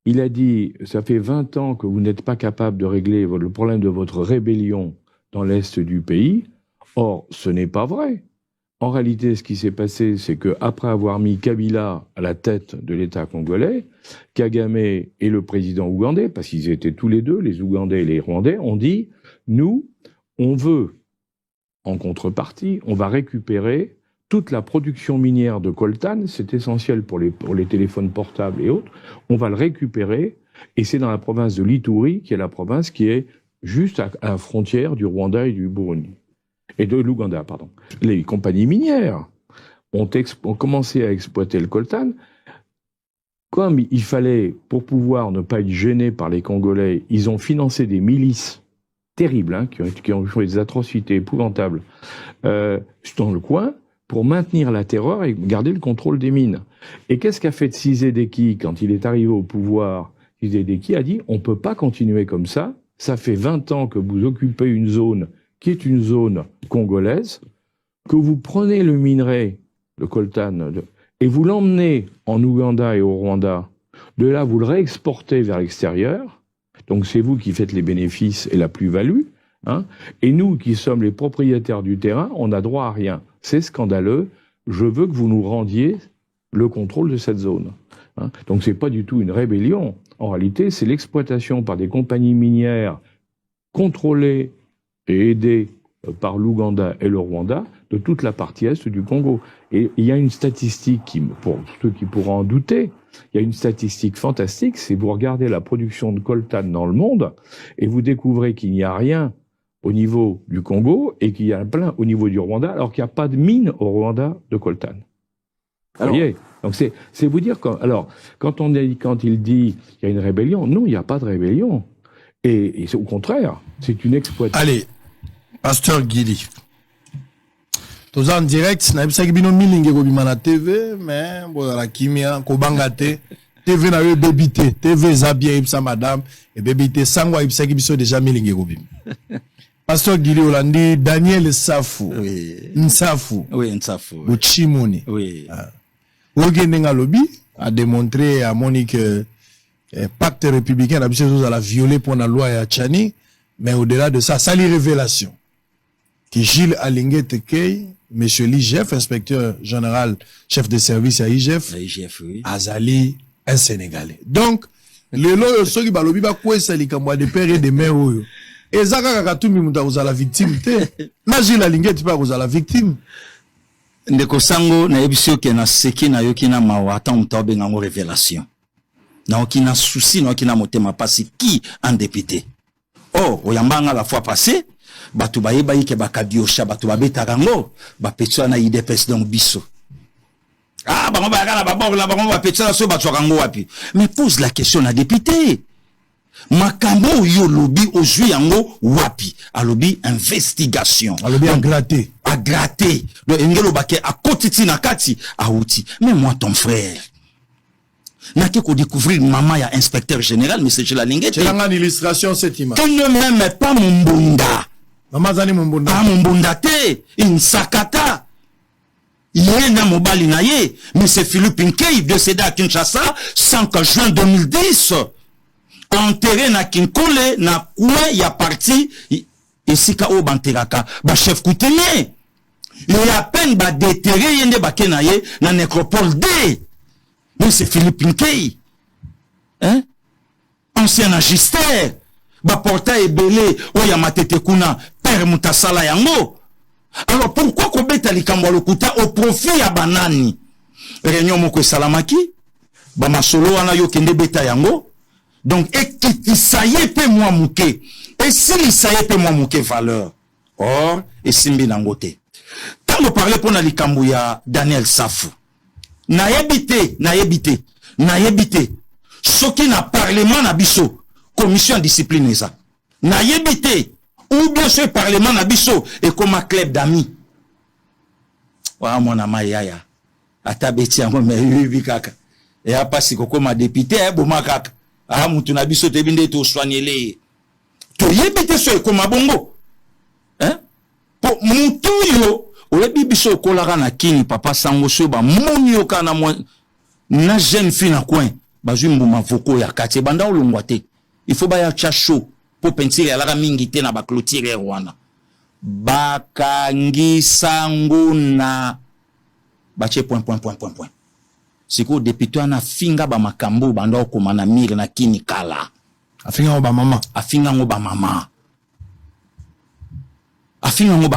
Il a dit, ça fait 20 ans que vous n'êtes pas capable de régler le problème de votre rébellion dans l'est du pays. Or, ce n'est pas vrai. En réalité, ce qui s'est passé, c'est qu'après avoir mis Kabila à la tête de l'État congolais, Kagame et le président ougandais, parce qu'ils étaient tous les deux, les Ougandais et les Rwandais, ont dit, nous, on veut, en contrepartie, on va récupérer toute la production minière de coltan, c'est essentiel pour les téléphones portables et autres, on va le récupérer, et c'est dans la province de l'Ituri, qui est la province qui est juste à la frontière du Rwanda et du Burundi. Et de l'Ouganda, pardon. Les compagnies minières ont commencé à exploiter le coltan. Comme il fallait, pour pouvoir ne pas être gênés par les Congolais, ils ont financé des milices terribles, hein, qui ont fait des atrocités épouvantables dans le coin, pour maintenir la terreur et garder le contrôle des mines. Et qu'est-ce qu'a fait Tshisekedi quand il est arrivé au pouvoir? Tshisekedi a dit, on ne peut pas continuer comme ça, ça fait 20 ans que vous occupez une zone qui est une zone congolaise, que vous prenez le minerai, le coltan, et vous l'emmenez en Ouganda et au Rwanda. De là, vous le réexportez vers l'extérieur. Donc c'est vous qui faites les bénéfices et la plus-value. Hein, et nous, qui sommes les propriétaires du terrain, on n'a droit à rien. C'est scandaleux. Je veux que vous nous rendiez le contrôle de cette zone. Hein. Donc c'est pas du tout une rébellion. En réalité, c'est l'exploitation par des compagnies minières contrôlées et aidées par l'Ouganda et le Rwanda de toute la partie est du Congo. Et il y a une statistique, pour ceux qui pourront en douter, il y a une statistique fantastique, c'est vous regardez la production de coltan dans le monde et vous découvrez qu'il n'y a rien au niveau du Congo et qu'il y a plein au niveau du Rwanda, alors qu'il n'y a pas de mine au Rwanda de coltan. Vous voyez? Donc c'est vous dire quand il dit qu'il y a une rébellion, non, il n'y a pas de rébellion. Et c'est au contraire, c'est une exploitation. Allez, Pasteur Guili. Tous en direct, na bisa kibino milinge ko bimana TV, mais bon la kimia ko bangate. TV na yo bébité, TV Zabia ibsa madame et bébité sangwa ibsa kibiso déjà milinge ko bim. Pasteur Guili Olandi, Daniel Safu. Oui. Nsafu. Oui, Nsafu. Oui. Uchimuni. Oui. Ogendenga lobby a démontré à Monique pacte républicain a la violé pour la loi à Tchani, mais au-delà de ça, ça les révélations. Que Gilles Alinguetti Key, monsieur l'IGF, inspecteur général, chef de service à IGF, Oui. Azali, un Sénégalais. Donc, le lot, ceux qui balobi ba quoi ça les camois de père et de mère. Et ça, quand tu m'as la victime, j'ai la ligne, tu pas la victime. Ndeko sango na yebisio ke na seki na yoki na mawa ata mtabe ngango révélation. Na okina souci na okina motema pasi qui en député. Oh, oyambanga la fois passée, batu bayeba yike bakabiosha batu babeta rango, ba petso na IDPS donc biso. Ah, ba mba kana ba bokla ba mba petso na so batu rango wapi. Mais pose la question à député. Makambo yo lobby ozui yango wapi a lobby investigation a lobby à gratter donc ngelo baké a kotiti na kati a outi. Mais moi ton frère n'a que découvrir maman ya inspecteur général mais c'est la lingette c'est une illustration cette image tu ne m'aimes pas mon bunda maman zani mon bunda ah mon bunda te une sakata yena mobali na ye mais c'est Philippe Nkei décédé à Kinshasa 5 juin 2010 enterré na Kinkole na coin ya parti esika o banteraka ba chef coutumier il y a peine ba déterré yende bakena ye na nécropole D mais c'est Philippe Nkei hein ancien agistère ba porta ebele o ya matete kuna père mutasala yango. Alors pourquoi ko beta likambo lokuta au profit ya banani réunion moko salamaki ba masolo wana yo kende beta yango. Donc, et ça y est, pe moi mouké. Et si ça y est, pe moi mouké valeur. Or, et simbi nangote. Quand vous parlez pour Nalikambu ya Daniel Safou, na yebite. Ce qui n'a parlement na biso, commission de discipline ça. Na yebite, ou bien ce parlement na biso, et comme un club d'amis. Wa mwana mayaya. Atabeti yango me yubi kaka. Et a pas si koko ma député, boma kaka. Ah, mutu na biso te binde to soignele. To yebite so ekoma bongo. Hein? Po mutu yo, olebi biso kolaka na kini papa sango so ba moni yo kana mo na jeune fille na coin. Ba jumbu mavoko ya kati banda olongwa te. Il faut ba ya chacho po pentire ya la mingi te na ba clôture wana. Bakangi sango na bache point. Siko député ana finga ba makambo banda okoma na mire na kini kala afinga ngo ba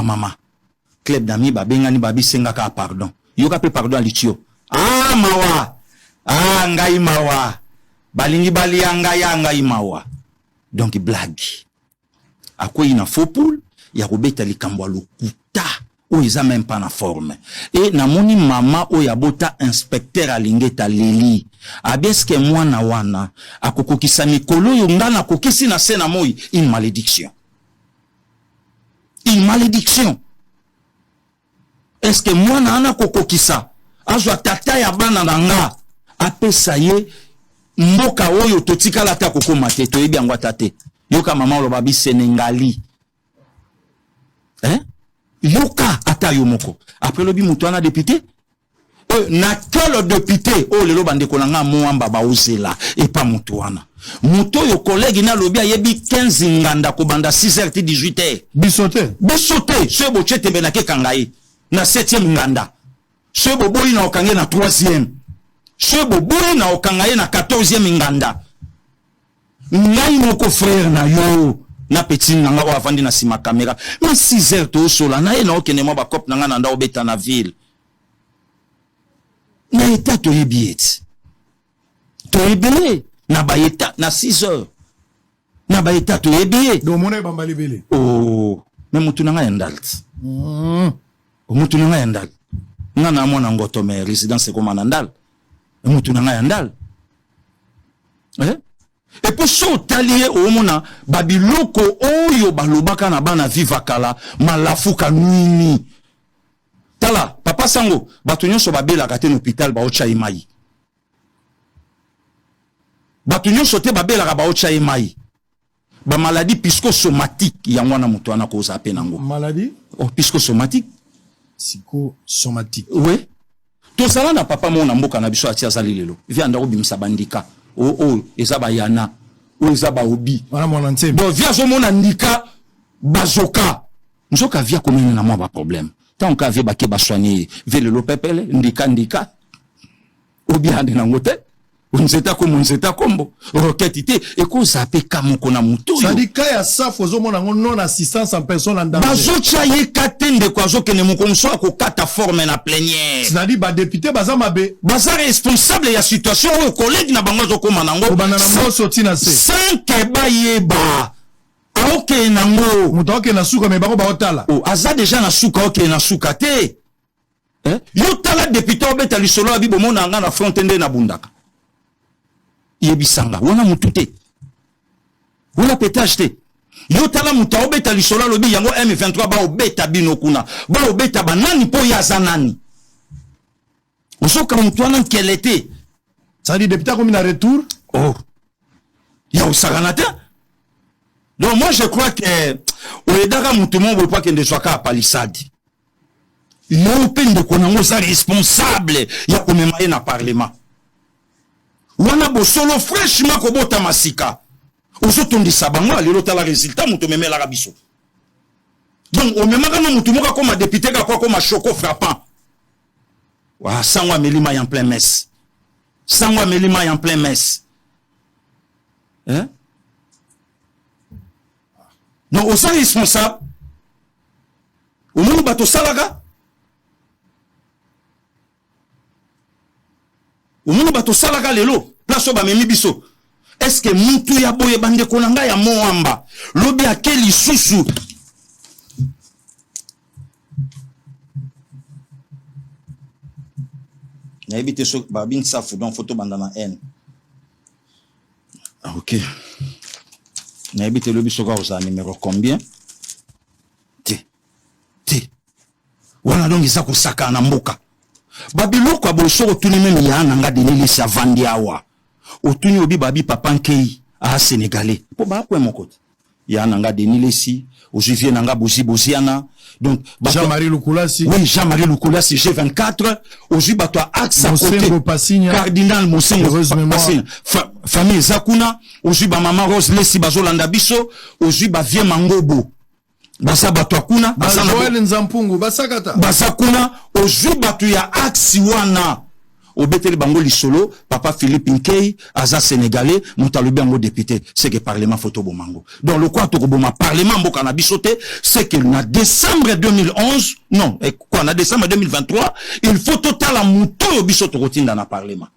mama club d'amis ba bengani ba bisenga ka pardon yoka pe pardon alitio ah mawa ah ngai mawa balingi bali ya ngai mawa donc blague akoi na faux poule ya kobeta likambo lokuta ou ils a même pas na forme et na moni mama o ya bota inspecteur alingeta leli abeske mwana wana akokokisa mikolo yo ngana kokisi na sena moi une malédiction est-ce que mwana ana kokokisa azwa tata ya bana nanga apesa ye mboka oyo totikala ta kokoma te toyebi yango tate yoka mama lo babi Sénégali hein yoka ata yo moko après lobi mutu ana député na quel député oh lelo bande kolanga moamba ba osela et pas mutu wana mutu yo collègue na lobi ayebi 15 nganda ko banda 6h ti 18h bisote ce bochete benake kangai na 7e nganda ce boboyi na okange na 3e ce boboyi na okangaye na 14e nganda ngai moko frère na yo na petit nanga wa vandi na sima caméra mais 6h to sola na ena okene mo ba cop nanga na nda obeta na ville na eta to yebiet to yebele na ba eta na 6h na ba eta to yebie do mona bambali bele oh mais mutu nanga yandalt mutu nanga yandal nga na mona ngoto me résidence ko manandal mutu nanga yandal et pour so talier au mona babiloko oyo balobaka na bana vivakala malafuka nini tala papa sango batu nyonso babela ka te na hôpital ba ocha imai batu nyonso te babela ka ba ocha imai ba maladie psychosomatique ya mwana mutu ana ko zape nango maladie psychosomatique oui to sala na papa mona mboka na biso atia zali lelo via ndako bimisa bandika ezaba yana ezaba obi wana mwana ntse bon via zo mona ndika bazoka nzoka via komene na mwa ba problème tant ka via ba ke ba soigner vele lo pepele ndika obi ande na ngote Nzeta kombo. Roquette ite. Et qu'on s'appelle kamoko na muto. Ça dit kaya sa fozo mona non assistance en personne en danger. Bazocha ye katende kwa zo kene mukomso ako kata forme na plénière. Ça dit ba député baza mabe. Baza responsable ya situation o collègue na bango zo koma nango. Banana mo soti na se. Sans que ba yeba. Aoke nango. Muto ke na suka me bango ba otala. Oh, aza déjà na suka oke na suka te. Yo tala député obeta lisolo abibo mona nga na frontende na bundaka. Yebisanga wana mutute. Wana pétage te. Yo tala muta obeta lisolo lobi yango M23 ba obeta bino kuna. Ba obeta banani po yaza nani. Osoka mutu wana kelete. Ça dit député comme na retour. Oh. Ya usaganate. Donc moi je crois que oedaka mutu mo bo pa kende swaka a palissade. Yo pende konango sa responsable ya komemaye na parlement. Wana bo solo fraîchement ko bota masika. Ozo tondisa bango lelo tala résultat mutu memela rabiso. Donc o memaka no mutu moka comme député ka kwa comme choco frappant. Wa sangwa melima en plein messe. Sangwa melima en plein messe. Hein? Non, on est responsable. Au moins, bateau salaga. Au moins, bateau salaga lelo. Place au bamemi biso. Est-ce que moutou ya boye bande konanga ya moamba? Lobi a keli susu. Na ebite so babin safu don photo bandana N. Ah, ok. Na ebite lobi so kwa usa numéro combien? T. Wana donc isa kusaka na mboka. Babiloko abosoko tuni meme ya nanga denili sa vandi awa. Otuni obi babi papa nkei a sénégalais. Po ba ko mokote. Ya nanga denili si, ojivie nanga boziana. Donc Jean-Marie Lukulasi. Oui, Jean-Marie Lukulasi G24, oji bato axe à côté. Cardinal Mosengo Passina. Famille Zakuna, oji ba maman Rose Lesi bazolanda biso, oji ba vie Mangobo. Basa bato akuna, basa Joël Nzampungu, basakata. Basa kuna, oji bato ya axe wana. Obeteli bango lisolo, papa Philippe Nkei, aza sénégalais, moutalobi bango député, c'est que parlement photo bomango. Donc le quoi tokoboma parlement mboka na bisote, c'est que na décembre 2011, non, et quoi na décembre 2023, il faut total la mouto yo biso tokotinda na parlement.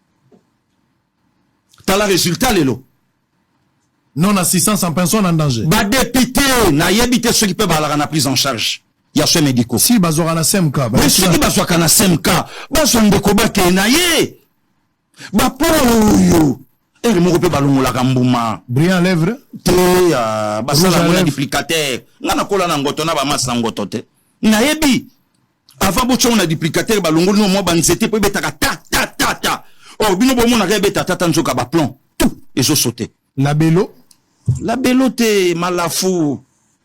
Tala résultat lelo. Non assistance en personne en danger. Ba député na yebite ceux qui peuvent aller na prise en charge. Ya soins médicaux. Si bazora na SMK, mais si bazwa na SMK, bazwa ndeko ba ke na ye. Ba poyo. Et mo pe balongola kambuma. Brillant lèvre. Te ya basala mona duplicateur. Ngana kola na ngoto na ba masa ngoto te. Na yebi. Avant bocho na duplicateur balongoli no mo banzete pe betaka ta. Oh bino bo mona ke beta tata nzoka ba plan. Tout et zo sauter. La Bello te malafu.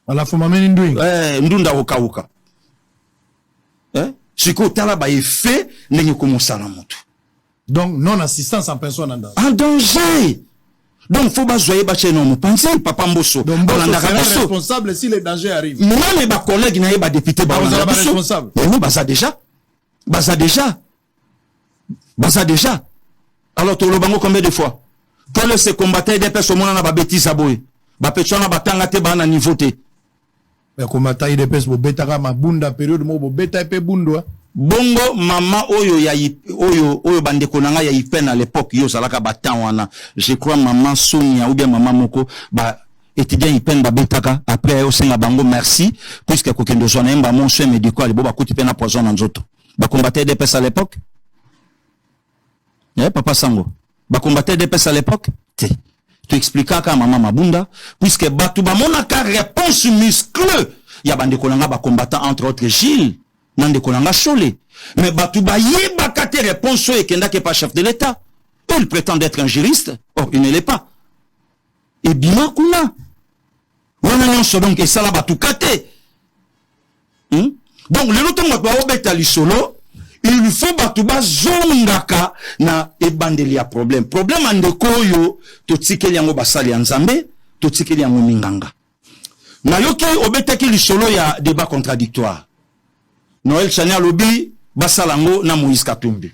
Malafu mameni ndui. Ndunda oka. Siko tala ba effet ndenge komosana moto. Donc non assistance en personne en danger. En danger. Donc faut pas joyer ba cheno mo pense papa Mbosso. Donc Mbosso sera responsable si le danger arrive. Moi les ba collègues na ba député ba responsable. Mais baza déjà. Alors to lo bango combien de fois? Quand le se combattait des personnes na ba bêtise aboy. Ba petona batanga te ba na niveau te. Mais comme taille de pes bo betaka mabunda période mo bo beta epe bundwa. Bongo mama oyo ya oyo bande konanga ya ipen à l'époque yo salaka batan wana. Je crois maman Sonia ou bien maman moko ba étudiant ipen ba betaka après au senga bango merci puisque kokendo zona mba mon soin médical bo ba kuti pena poison na nzoto. Ba combattre des pes à l'époque? Papa Sango. Ba combattre des pes à l'époque? Tu expliques à maman Mabunda, puisque batu ba monaka réponse muscleux. Ya bande konanga ba combattant entre autres Gilles, nande konanga Cholé. Mais batu ba yeba kate réponse et kenda ke pas chef de l'État. Il prétend être un juriste. Or, il ne l'est pas. Et bima kuna. Wana nyonso donc et ça la batu kate. Donc le loto mo ba obeta lisolo. Il faut batuba zongaka na ebandeli ya problème. Problème andeko yo to tikeli yango basali ya nzambe, to tikeli yango minganga. Na yoki obetaki lisolo ya débat contradictoire. Noël Chania lobi basalango na Moïse Katumbi.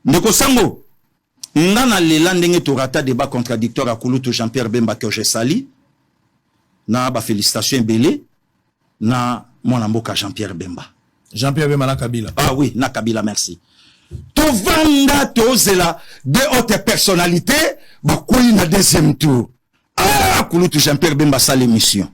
Ndeko sango nga na lela ndenge torata débat contradictoire à Kulutu Jean-Pierre Bemba que je sali na ba félicitations belé na mon mboka Jean-Pierre Bemba. Jean-Pierre Bemba na Kabila. Ah oui, na Kabila, merci. Tovanda tozela de haute personnalité bakoyi na deuxième tour. Ah, Kulutu Jean-Pierre Bemba sa l'émission.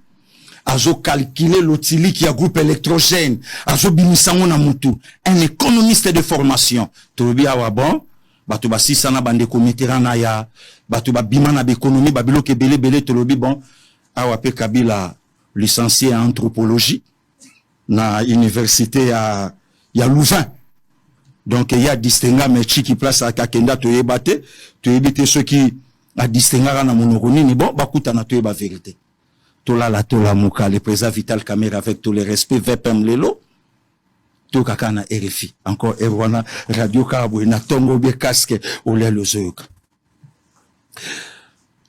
Azo calculer l'otili qui a groupe électrogène, azo bimisango na mutu, un économiste de formation. Tobi awa bon, batu ba sisana bande komitera na ya, batu ba bimana d'économie, ba biloke belé tolobi bon, awa pe Kabila licencié en anthropologie na université ya Louvain. Donc il y a distingué mais qui place à Kakenda to yebate, to yebite ceux qui a distingué na monokoni ni bon bakuta na to yeba vérité. Tola la tola muka le président Vital Kamerhe avec tout le respect VPM lelo. To kakana RFI encore Erwana Radio Karabou na tongo be casque au le zoyoka.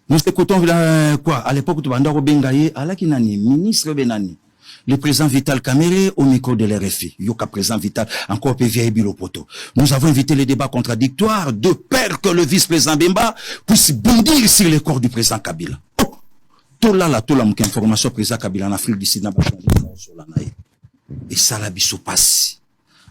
Nous écoutons quoi à l'époque tu banda Bengaye alaki nani ministre benani le président Vital Kamerhe au micro de l'RFI. Yoka président Vital, encore peu vieille bilopoto. Nous avons invité les débats contradictoires de peur que le vice-président Bemba puisse bondir sur les corps du président Kabila. Oh, tout là, mouke information président Kabila en Afrique du Sud n'a pas changé. Et ça la biso passe.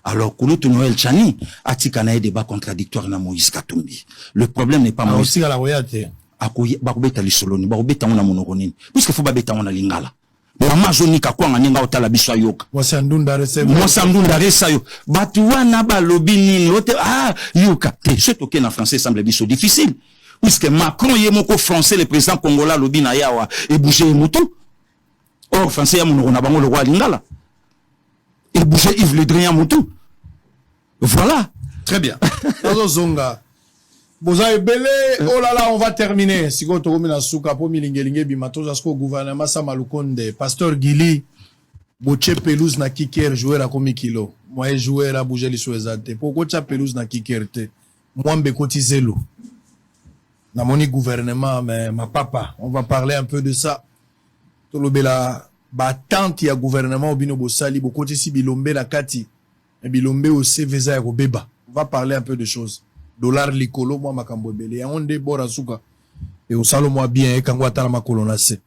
Alors, Kouloutou Noël Chani, atikana débat contradictoire na Moïse Katumbi. Le problème n'est pas Moïse. Aussi à la royauté. Akoye, bakobeta lisoloni, bakobeta on a monoronine. Puisque faut babeta on a lingala. Mama zoni kakwanga ninga otala biso yoka. Mwasa ndunda resa yo. Batu wana ba lobi nini ote yoka. Ce token en français semble biso difficile. Puisque Macron yé moko français le président congolais lobi na yawa et bouger mutu. Or français ya monoko na bango le roi lingala. Et bouger Yves Le Drian mutu. Voilà. Très bien. Zonga. Boza belé, oh là là, on va terminer. Si vous avez un souka pour milingelinge bimato jasko gouvernement Samalukonde, pasteur Gili, boche pelouse na kiker joueur à komi kilo. Moi joueur à bouger les souezate. Pourquoi tu pelouse na kiker te? Moi mbe kotizelo. Na moni gouvernement mais ma papa, on va parler un peu de ça. Tolobela ba tante ya gouvernement obino bosali bokotisi bilombe na kati. Et bilombe au CVza ya kobeba. On va parler un peu de choses. Dollar likolo moi makambo belé on débora souka et au salon moi bien et quand atala makolonase.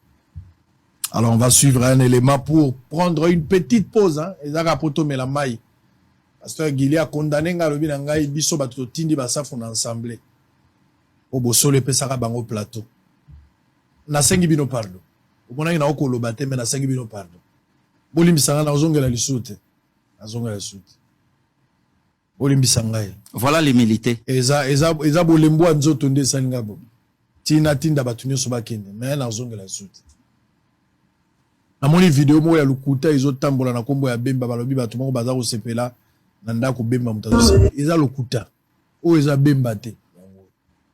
Alors on va suivre un élément pour prendre une petite pause hein et ça rapoto mais la maille pasteur Gili a condamné ngalobi na ngai biso bato tindi basafu na ensemble au bosole pesaka bango plateau na sengi bino pardon obona ina okoloba te mais na sengi bino pardon bolimbisanga na ozongela lisute azongela lisute. Voilà les militaires. Eza bolembo nzoto nde sangabo. Tina tinda batunyo sobakende. Mais na zonga la suite. Na moni vidéo mo ya lukuta izotambola na kombo ya Bemba balobi batu moko baza ko sepela na ndako Bemba mutazo. Eza lukuta. O eza Bemba te.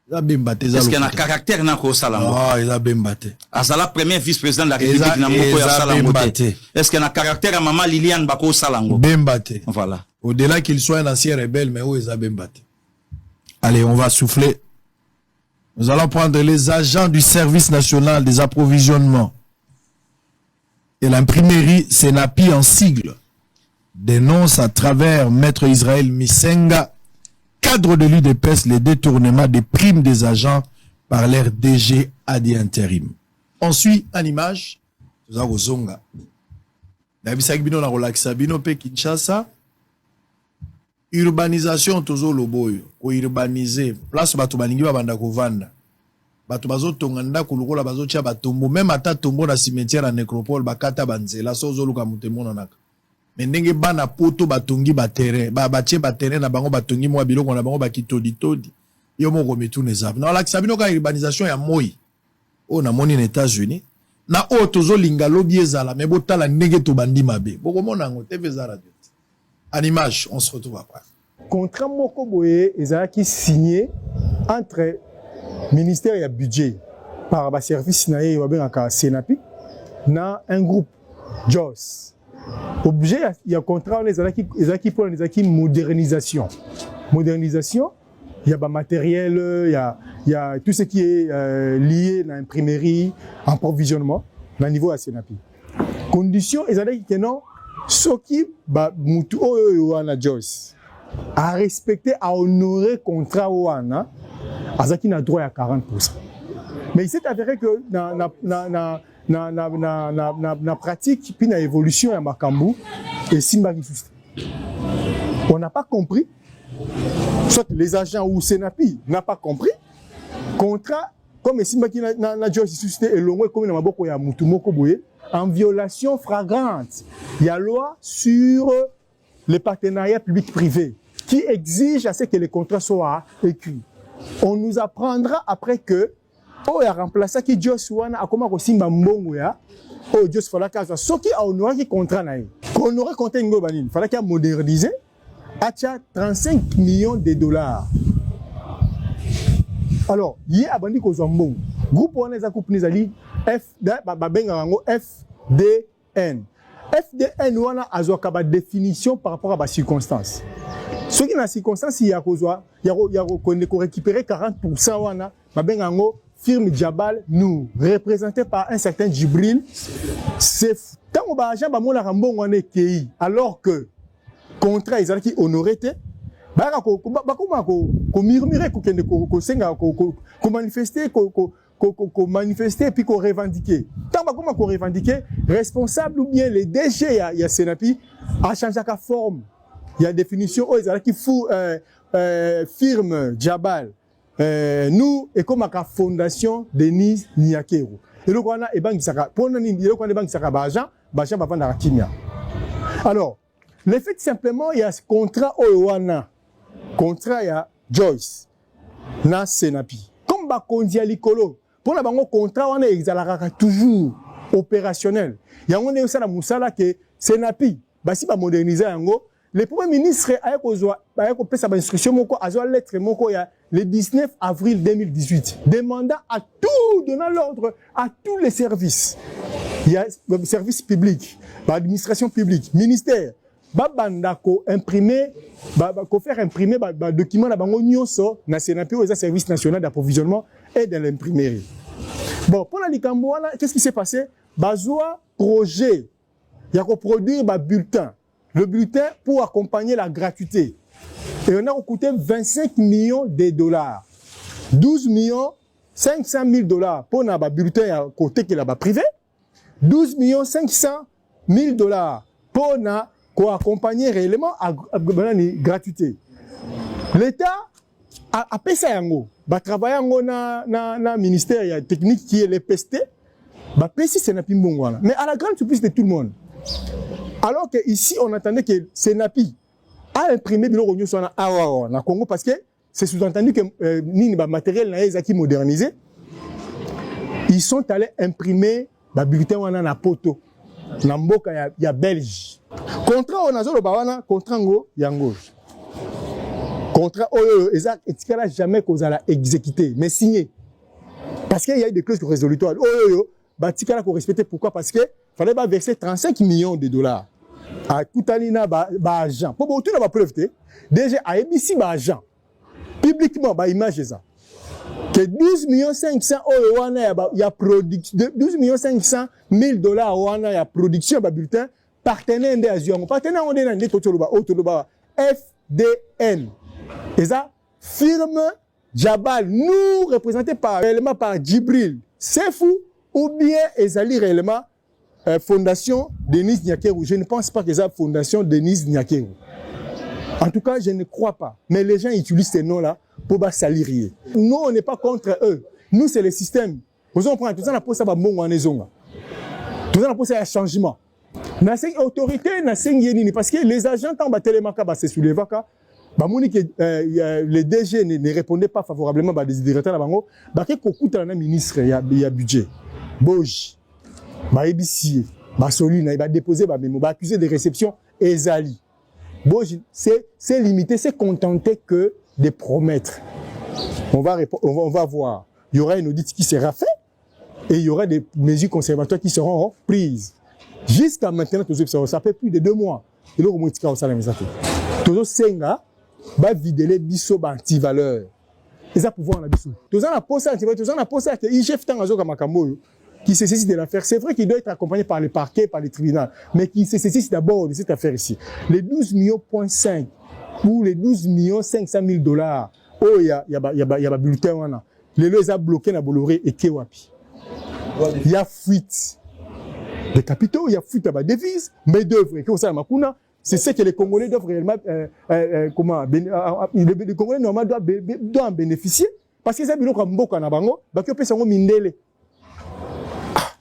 Eza Bemba te eza. Est-ce qu'il y a un caractère na ko salango? Ah, eza Bemba te. Azala premier vice-président de la République na moko ya salango te. Est-ce qu'il y a un caractère à maman Liliane bako salango? Bemba te. Voilà. Au-delà qu'il soit un ancien rebelle, mais où est Zabembate? Allez, on va souffler. Nous allons prendre les agents du service national des approvisionnements et l'imprimerie Senapi en sigle dénonce à travers Maître Israël Misenga, cadre de l'UDPS, les détournements des primes des agents par l'air DG à des intérim. On suit en image, nous avons Zonga. Nabisa Bino na relaxa Bino pe Kinshasa. Urbanisation tozo loboyo ko urbaniser place bato balingi babanda kovanda bato bazo tonga ndako lokola bazo tia batombo même ata tombo na cimetière à nécropole bakata banzela sozo luka mutemona naka mais ndenge bana poto batongi ba terrain batie ba terrain na bango batongi mwa biloko na bango bakitodi todi yo moko metune zav na la sabino ka urbanisation ya moi o na moni na États-Unis na o tozo linga lobi ezala mais botala ndenge to bandi mabe boko mona ngo TV za radio. En image, on se retrouve après. Contrat moko boye ezalaki signé entre ministère et budget par ba service na ye babengaka Senapi na un groupe JOS. Objet il y a contrat on ezalaki pour ezalaki modernisation. Modernisation, il y a ba matériel, il y a tout ce qui est lié à l'imprimerie, approvisionnement na niveau à Senapi. Condition ezalaki que non Soki ba mutu oyo wana Joyce a respecté, a honoré contrat wana Azaki n'a droit à 40%. Mais il s'est avéré que dans la pratique, puis dans l'évolution à Makambu, et Simba on n'a pas compris, soit les agents ou Senapi n'a pas compris, contrat, comme Simba qui n'a joué suscité et l'on comme Maboko ya Mutumoko Boye, en violation flagrante. Il y a loi sur les partenariats publics-privés qui exige à ce que les contrats soient écrits. On nous apprendra après que il a remplacé qui Dios wana a comment Simba mbongo ya Dios fallait que ce qui a honoré qui contrat naï. Qu'on aurait compté ngo banine, fallait qu'il moderniser à 35 millions de dollars. Alors, il y a abandi ko zambon. Groupe wana za coupe nizali FDN. FDN wana azoka ba définition par rapport à ba circonstances. Ce qui na circonstance il y a récupérer 40% wana ba bengango firme Jabal nous représenté par un certain Djibril. C'est tant on ba agent ba mona rambongo wana kei alors que contrat ils qui honoré te ba ko murmurer ko senga ko manifester ko manifester puis qu'on revendiquer. Tant qu'on revendiquer, responsable ou bien les DG, il y a Senapi, a changé sa forme. Il y a définition, ils ont qui fout firme Jabal. Nous, et comme la fondation Denise Niakero. Et donc, on a et banque saka. Pour nous, il y a quoi les banques saka Bajan va vendre la Kimia. Alors, le fait simplement, il y a ce contrat Owana, contrat il y a Joyce, na Senapi. Comme Bakondi Alikolo. Pour la banque contrat, on est toujours opérationnel. Il y a un Moussala que Senapi, si va moderniser le Premier ministre a fait sa instruction, le 19 avril 2018, demandant à tout, donnant l'ordre à tous les services. Il y a le service public, l'administration publique, ministère, ko imprimer, ko faire imprimer document dans le Senapi au service national d'approvisionnement et de l'imprimerie. Bon, pour la Likambo, qu'est-ce qui s'est passé? Bazoua projet, il y a qu'on produire bulletin. Le bulletin pour accompagner la gratuité. Et on a coûté 25 millions de dollars. 12 millions 500 000 dollars pour un bulletin à côté qui est là-bas privé. 12 millions 500 000 dollars pour accompagner réellement à la gratuité. L'État a payé ça yango. Ba travailler na ministère technique qui est le PST. Ba payé c'est na pimbongwana. Mais à la grande surprise de tout le monde. Alors que ici on attendait que Senapi a imprimé biloko nyonso na Congo parce que c'est sous-entendu que nini ba matériel na ezaki modernisé. Ils sont allés imprimer ba bulletin wana na poto na mboka ya Belge. Contrat on azolo ba wana contrat ngo yango. Contrat exact etikala jamais qu'on a exécuté mais signé. Parce qu'il y a eu des clauses résolutoires. Batikala qu'on respectait pourquoi? Parce que fallait pas verser 35 millions de dollars à Koutalina agent. Pour tout la preuve déjà à ABC agent publiquement image ça que 12 millions 500 wana il y a production 12 millions 500 000 dollars wana il y a production bulletin partenaire de Azio partenaire on est dans Totoloba FDN et ça firme Jabal nous représenté par réellement par Djibril c'est fou ou bien ezali réellement fondation Denise Niakero. Je ne pense pas que c'est la fondation Denise Niakero. En tout cas, je ne crois pas. Mais les gens utilisent ces noms-là pour salir. Nous, on n'est pas contre eux. Nous, c'est le système. Vous en prenez tout ça, on a posé ça bon en maison. Tout ça, on a posé un changement. Dans cette autorité, parce que les agents, quand on télémarque, c'est sous les vacances, les DG ne répondaient pas favorablement à des directeurs là-bas. Parce que le ministre, il y a budget. Boji. ABC, Solina, il va déposer, il va accuser de réception Ezali. Bon, c'est limité, c'est contenté que de promettre. On va voir. Il y aura une audit qui sera faite et il y aura des mesures conservatoires qui seront prises. Jusqu'à maintenant, ça fait plus de 2 mois. Et là, on va dire ça. Tout ça, va vider les bisous anti-valeurs. Et ça, pouvoir la bisou. Tout ça, on a posé que IGF Tangazo Kamakambo. Qui se saisit de l'affaire. C'est vrai qu'il doit être accompagné par le parquet, par les tribunaux, mais qui se saisit d'abord de cette affaire ici. Les 12,5 millions ou les 12 millions 500 000 dollars, oh il y a bulletin wana les lois a bloqué na Bolloré et Kewapi il y a fuite des capitaux, il y a fuite à devises, mais d'œuvres, que ça makuna, c'est ce que les Congolais doivent réellement les Congolais normalement doivent en bénéficier parce que ça biloko mboka na bango, ba que pesa ngo mindele.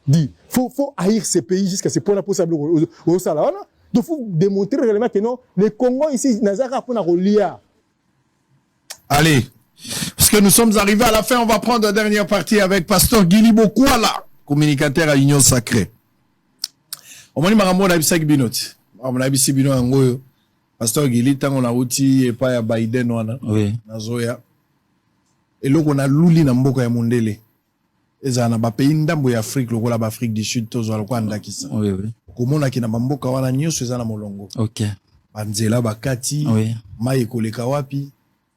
Dit, faut haïr ces pays jusqu'à ce point-là pour ça au sala. Donc faut démontrer réellement que non, les Congos ici nazaka pour na rolia. Allez, parce que nous sommes arrivés à la fin, on va prendre la dernière partie avec Pasteur Guili Bokwala, communicateur à l'Union Sacrée. On m'a dit marambo na bisaki binoti. On a bisi bino ngoyo. Pasteur Guili tango na uti epa ya Biden wana. Oui. Na zoya. Eloko na luli na mboka ya mondele. Eza na ba pays ndambo ya Afrique lokola ba Afrique du Sud tozo lokwa ndakisa. Oui, oui. Komona ki na mboka wana nyonso eza na molongo. OK. Banzela bakati. Oui. Mai koleka wapi.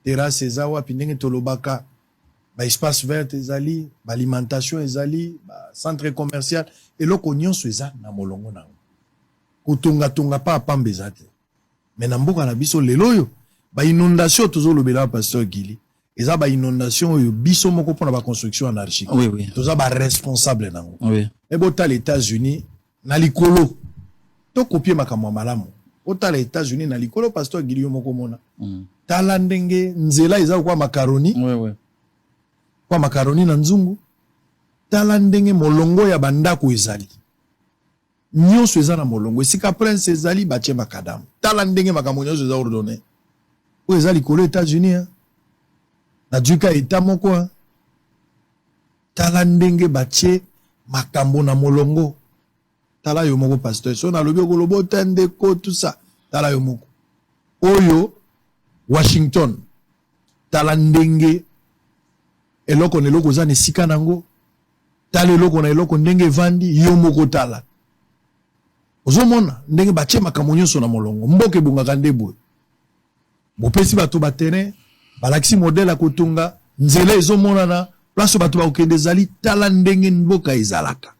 Terrasse eza wapi ndenge tolobaka. Ba espace vert ezali, ba alimentation ezali, ba centre commercial eloko nyonso eza na molongo na. Kutunga tunga pa pamba ezate. Mais na mboka na biso lelo yo ba inondation tozo lobela Pasteur Guili. Eza ba inondation oyo biso moko pona ba construction anarchique. Oui, oui. Toza ba responsable nango. Oui. Et bota les États-Unis na likolo. To copier makamwa malamu. Bota les États-Unis na likolo Pasteur Guili yo moko mona. Tala ndenge nzela eza kwa macaroni. Oui, oui. Kwa macaroni na nzungu. Tala ndenge molongo ya bandako ezali. Nyonso eza na molongo. Esika prince ezali batie makadamu. Tala ndenge makambo nyonso eza ordonné. O ezali likolo États-Unis hein. Na duka eta moko hein. Tala ndenge batie makambo na molongo. Tala yo moko pasteur. So na lobi okolobo tende ko tout ça. Tala yo moko. Oyo Washington. Tala ndenge eloko neloko za nesika nango. Tala eloko na eloko ndenge vandi yo moko tala. Ozomona ndenge batie makambo nyonso na molongo. Mboke bungaka ndebo. Bopesi bato ba terrain, balakisi modèle akotunga, nzela ezomona na place bato ba okende zali tala ndenge mboka ezalaka.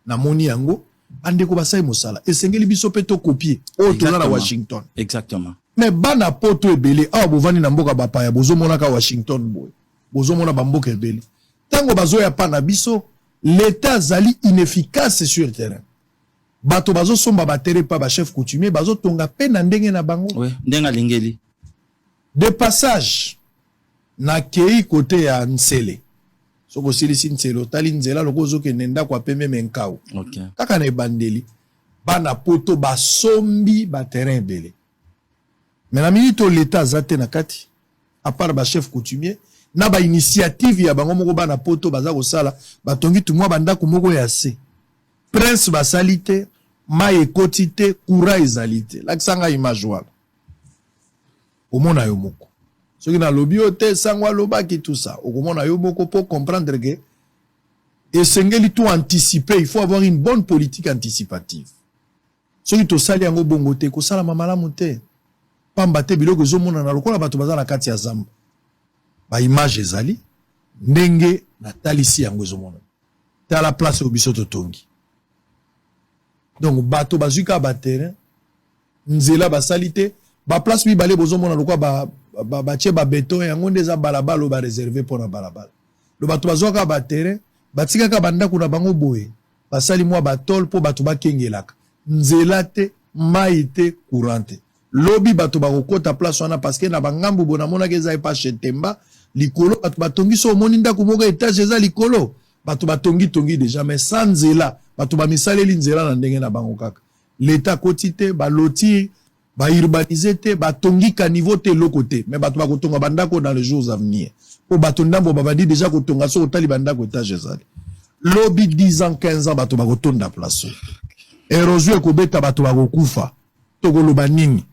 Na moni yango andeko basai mosala. Esengeli biso pe to copier. O toza na Washington. Exactement. Mais bana poto ebele awa bovani na mboka bapaya bozomona ka Washington boy. Bozomona ba mboka ebele. Tango bazoya pa na biso, l'état zali inefficace sur le terrain. Bato bazo somba batere pa ba chef coutumier bazo tonga pe na ndenge na bango. Oui, ndenga lingeli. De passage na kei côté ya Nsele. Soko silisi Nsele tali nzela loko zoke nenda kwa pembe menkao. OK. Kaka na ebandeli bana poto ba sombi ba terrain belé. Mais la minute l'état zate na kati à part ba chef coutumier na ba initiative ya bango moko bana poto baza ko sala batongi tumwa banda ko moko ya se. Prince basalite, ma ekotite, courant ezalite. L'aksanga image wala. Omona yo moko. Soki na lobi ote sangwa lobaki tout ça. Okomona yo moko pour comprendre que esengeli tout anticiper, il faut avoir une bonne politique anticipative. Soki to sali yango bongo te ko sala mamalamu te. Pamba te biloko ezomona na lokola bato baza na kati ya zamba. Ba image ezali ndenge na talisi yango ezomona. Ta la place obiso to tongi. Donc bato bazuka ba terrain nzela basalite ba place mi balé bozomona lokwa ba tie ba béton yango ndeza balabala ba réservé pour na balabala lo bato bazoka ba terrain batika ka banda kuna bango boye basali mwa batol po bato bakengelaka nzela te mai te courante lobi bato bakokota place wana parce que na bangambu bona mona keza pa chetemba likolo bato batongi so moni ndako moko étage eza likolo bato batongi déjà mais sans nzela bato ba misaleli nzela na ndenge na bango kaka l'état quotité ba loti ba urbaniser te ba tongi ka niveau te lokote mais bato ba kotonga bandako dans les jours à venir po bato ndambo ba bandi déjà kotonga so tali bandako étage ezali lobby 10 ans 15 ans bato ba kotonda place érosion ko beta bato ba kokufa to koloba nini.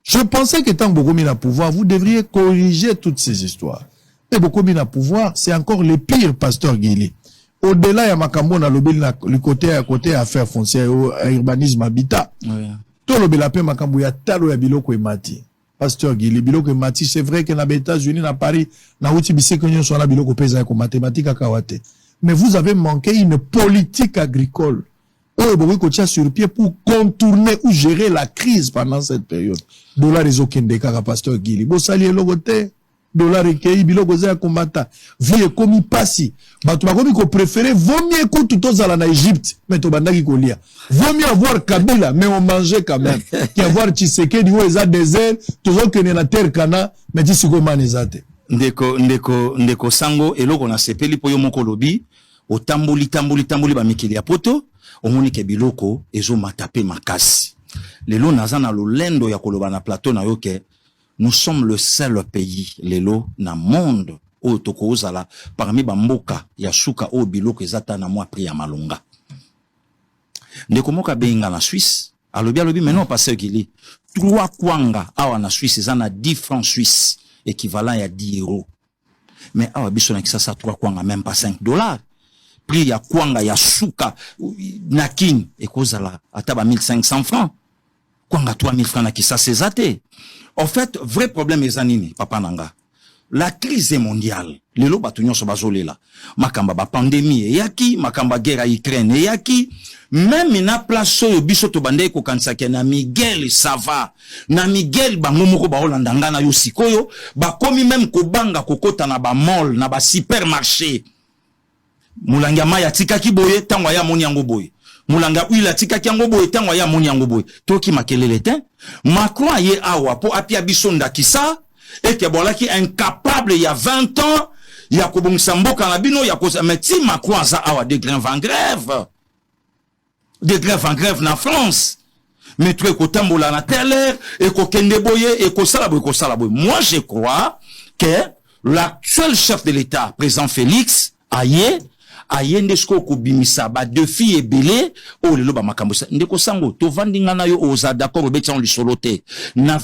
Je pensais que tant que beaucoup mis à pouvoir vous devriez corriger toutes ces histoires. Mais beaucoup mis à pouvoir c'est encore le pire pasteur Guili. Au-delà ya makambo na lobeli na le côté affaires foncières urbanisme habitat. Oui. To lobela pe makambo ya talo ya biloko emati. Pasteur Guili biloko emati c'est vrai que na États-Unis na Paris na uti biseko nyonso na biloko pesa ko mathématique akawate. Mais vous avez manqué une politique agricole. Oyo bokoki kotia sur pied pour contourner ou gérer la crise pendant cette période. Dollar ezokende kaka pasteur Guili. Bo sali eloko te. dollar ekei biloko za komata vie komi pasi bato bakomi ko préférer vaut mieux que tout ozala na Égypte mais to bandaki kolia vaut mieux avoir Kabila mais on mangeait quand même qu'avoir Tshisekedi où eza désert toujours que na terre kana mais tisiko manezate ndeko sango eloko na sepeli po yo moko lobi o tamboli ba mikili ya poto omoni ke biloko ezo matape makasi lelo naza na lolendo ya koloba na plateau na yo ke nous sommes le seul pays lelo na monde o toko ozala parmi ba mboka ya suka o biloko ezata na mwa prix ya malonga ndeko moka benga na Suisse alobi maintenant passé kili 3 kwanga awa na Suisse ezana 10 francs suisses équivalent à 10 euros. Mais awa biso na kisasa 3 kwanga même pas $5. Prix ya kwanga ya suka na king ekozala ataba 1500 francs. Kwanga 3000 francs na kisasa ezate. En fait, vrai problème ezanini papa nanga. La crise mondiale, lelo batu nyonso bazolela. Makamba ba pandémie eyaki, makamba guerre à Ukraine eyaki, même na place oyo biso to bande ko kansaka na Miguel Sava, na Miguel bango moko ba Holanda ngana yo sikoyo, ba komi même ko banga kokota na ba mall, na ba supermarché. Mulanga maya tikaki boye tangwa ya moni yango boye. Mulanga uila tikaki yango boye tangwa ya moni yango boye. Toki makelele te. Macron ye awa po apia biso ndakisa. Et que voilà qui est incapable il y a 20 ans, il y a comme Samboka na bino, il y a cause mais ti Macron ça a des grèves en grève. Des grèves en grève na France. Mais tu ko tambola na télé et ko kende boye et ko sala boye. Moi je crois que l'actuel chef de l'État, président Félix ayende sko ko bimisa ba deux filles belé o lelo ba makambo ndeko sango to vandinga na yo oza d'accord betia on lisolote na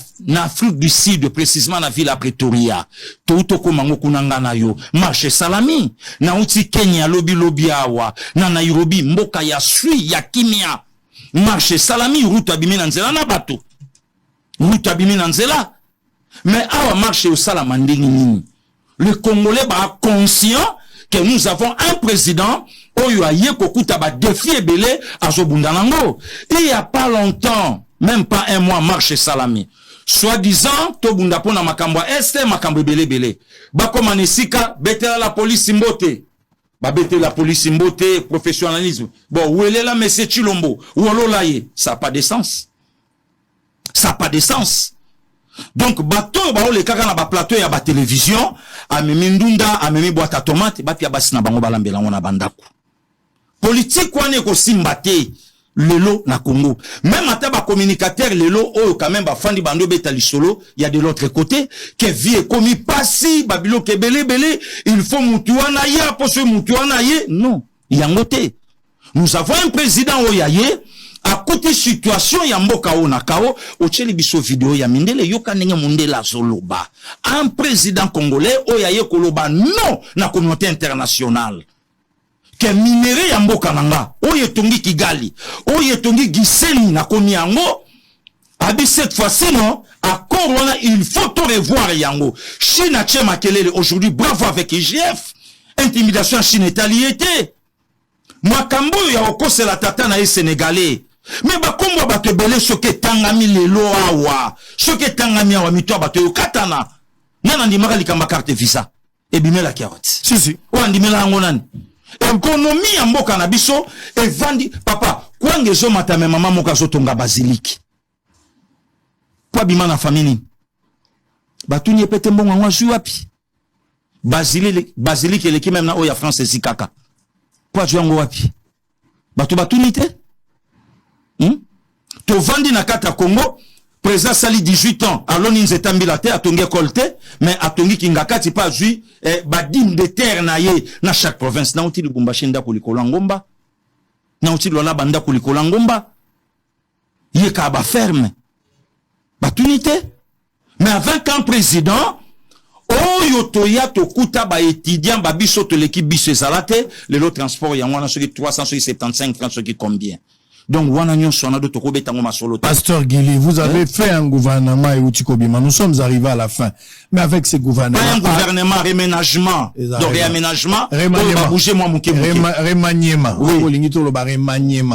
Afrique du Sud précisément na ville à Pretoria to ko mango kunanga na yo marché salami na uti Kenya lobi awa na Nairobi mboka ya sui ya kimia marché salami route abimi na nzela na bato mais awa marché au salama ndingi nini le Congolais ba conscient que nous avons un président oyo aye kokuta ba défi ebele azobundanango. Et il y a pas longtemps, même pas un mois, marché salami. Soi-disant, to bunda pona makambo este makambo belé. Ba komanesika betela la police mbote. Ba betela la police mbote, professionnalisme. Bon, où est là monsieur Chilombo? Wolola ye, ça a pas de sens. Donc bato ba ole kaka na ba plateau ya ba télévision amemi ndunda amemi boîte à tomate bati ya basi na bango balambela ngona bandako politique wane ko simbate lelo na Congo même ata ba communicateur lelo oyo quand même ba fandi bando beta lisolo il y a de l'autre côté que vie komi pasi babilo ke belé il faut mutuana ya poso mutuana ye non yangote nous avons un président oyaye à côté situation ya mboka ona kao ocheli biso vidéo ya mindele yoka ndenge mundela zoloba un président congolais oyaye koloba non na communauté internationale que minéré ya mboka nanga oye tongi Kigali oye tongi Gisenyi na komi yango abi cette fois-ci non accord wana il faut to revoir yango Chine a tché makelele aujourd'hui bravo avec IGF intimidation Chine italiété makambo ya okose la tata na sénégalais. Mais ba kombo ba te belé soke tangami lelo awa soke tangami awa mito ba te katana nana ndimaka likamba carte visa e bimela kiawati si o ndimela ngo nani économie ya mboka na biso e vandi papa kwange zo matame mama moka zo tonga basilique kwa bima na famille batuni epete mbongo ngwa zui wapi basilique eleki même na o ya France zikaka kwa zwango wapi batuni te to vandi na kata Congo président sali 18 ans alors ni nzetambi la terre atongi kolte mais atongi kingakati pas jui ba dim de terre na ye na chaque province na uti Lubumbashi nda kulikola ngomba na uti lola banda kulikola ngomba ye ka ba ferme batunité mais avec un président oyo toya tokuta ba étudiant ba biso to l'équipe biso ezalate le transport ya ngwana soki 375 francs soki combien. Donc, Pasteur Guili, vous avez fait un gouvernement et Utikobima. Nous sommes arrivés à la fin. Mais avec ce gouvernement. Pas un gouvernement, réménagement. Donc, réaménagement. Remaniement. Oui.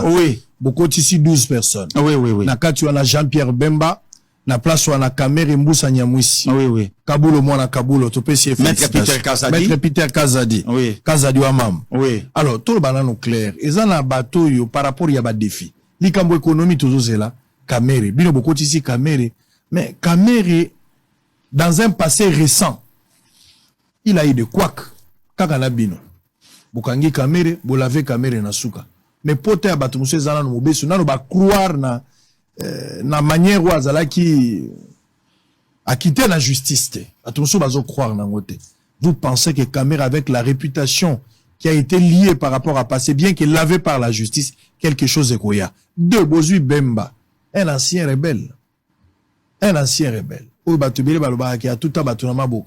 Oui. Beaucoup ici 12 personnes. Oui. Nakatu, on a Jean-Pierre Bemba. na place wana Kamere Mbusa Nyamwisi. Oui, oui. Kabulo mwana Kabulo, topesi Maître Peter Kazadi. Maître Peter Kazadi. Oui. Kazadi wa mam. Oui. Alors, tout le banano clair. Eza na bateau yo par rapport ya ba défi. Likambo économie toujours c'est là. Kamere. Bino beaucoup ici Kamere. Mais Kamere, dans un passé récent, il a eu de couac. Kaka na bino. Bukangi Kamere, bolave Kamere na suka. Mais pote ya batu mousse zana no mobesu. Nano ba croire na manière ou azala qui a quitté la justice. Attention, bazo croire na ngote. Vous pensez que Kamere, avec la réputation qui a été liée par rapport à passé, bien qu'il l'avait par la justice, quelque chose de koya. Deux, Bozui Bemba, un ancien rebelle. Un ancien rebelle. Ou batubele baloba qui a tout à batunama bouk.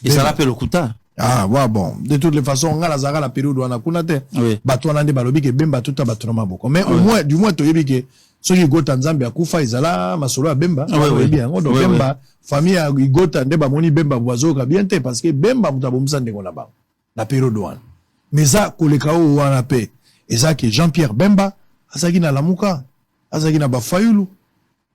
Et ça rappelle Okuta. Ah, ouais, bon. De toutes les façons, on a la période où on a kunate. Oui. Batouana de balobi que Bemba tout à batunama bouk. Mais au moins, du moins, tu y que ceux qui go Tanzambia à Koufa, Izala, Masolo à Bemba. Oui. Bien. Donc, Bemba, famille à Igota, Ndeba Moni Bemba, Boiseau, bien parce que Bemba, Moutabomsa, Ndegolaba. La période douane. Mais ça, Kolekao, ou en paix. Et ça, que Jean-Pierre Bemba, Asaki na Lamuka, Asaki na Bafayulu,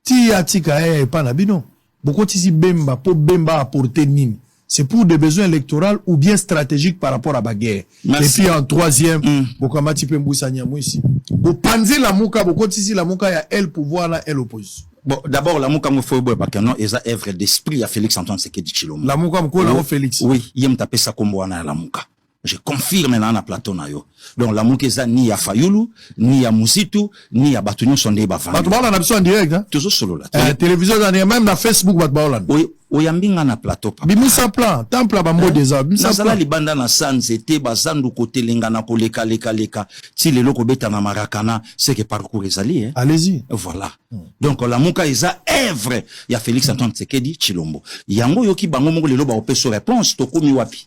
Tia Tika, et pas Nabino. Beaucoup ici Bemba, pour Bemba apporter Nini. C'est pour des besoins électoraux ou bien stratégiques par rapport à la guerre. Merci. Et puis en troisième, Bokamati Pemboussa Nyamwisi. Vous pensez la Mouka, beaucoup ici la Mouka, il y a elle pouvoir là, elle oppose. Bon, d'abord, la Mouka Moufobo Bakano, et ça œuvre d'esprit à Félix Antoine Sekedi Chilombo. La Mouka Mouko, la Félix. Oui, il me taper ça comme à la Mouka. Je confirme là na plateau na yo. Donc la Mouka eza ni ya Fayulu, ni ya Musitu, ni ya Batunyo Sonde Bafan. Batouba on a besoin en direct, hein. Toujours solo là. Télévision, même na Facebook, Batouba Oui, oyambinga na plateau papa. Bimisa plan, temple bambo déjà. Bimisa plan. Libanda na sanzete bazandu kote lenga na koleka leka. Ti lelo ko beta na marakana, c'est que parcours ezali hein. Allez-y. Voilà. Donc la Mouka eza œuvre ya Félix Antoine Tshisekedi Tshilombo. Yango yoki bango moko lelo ba opeso réponse to komi wapi.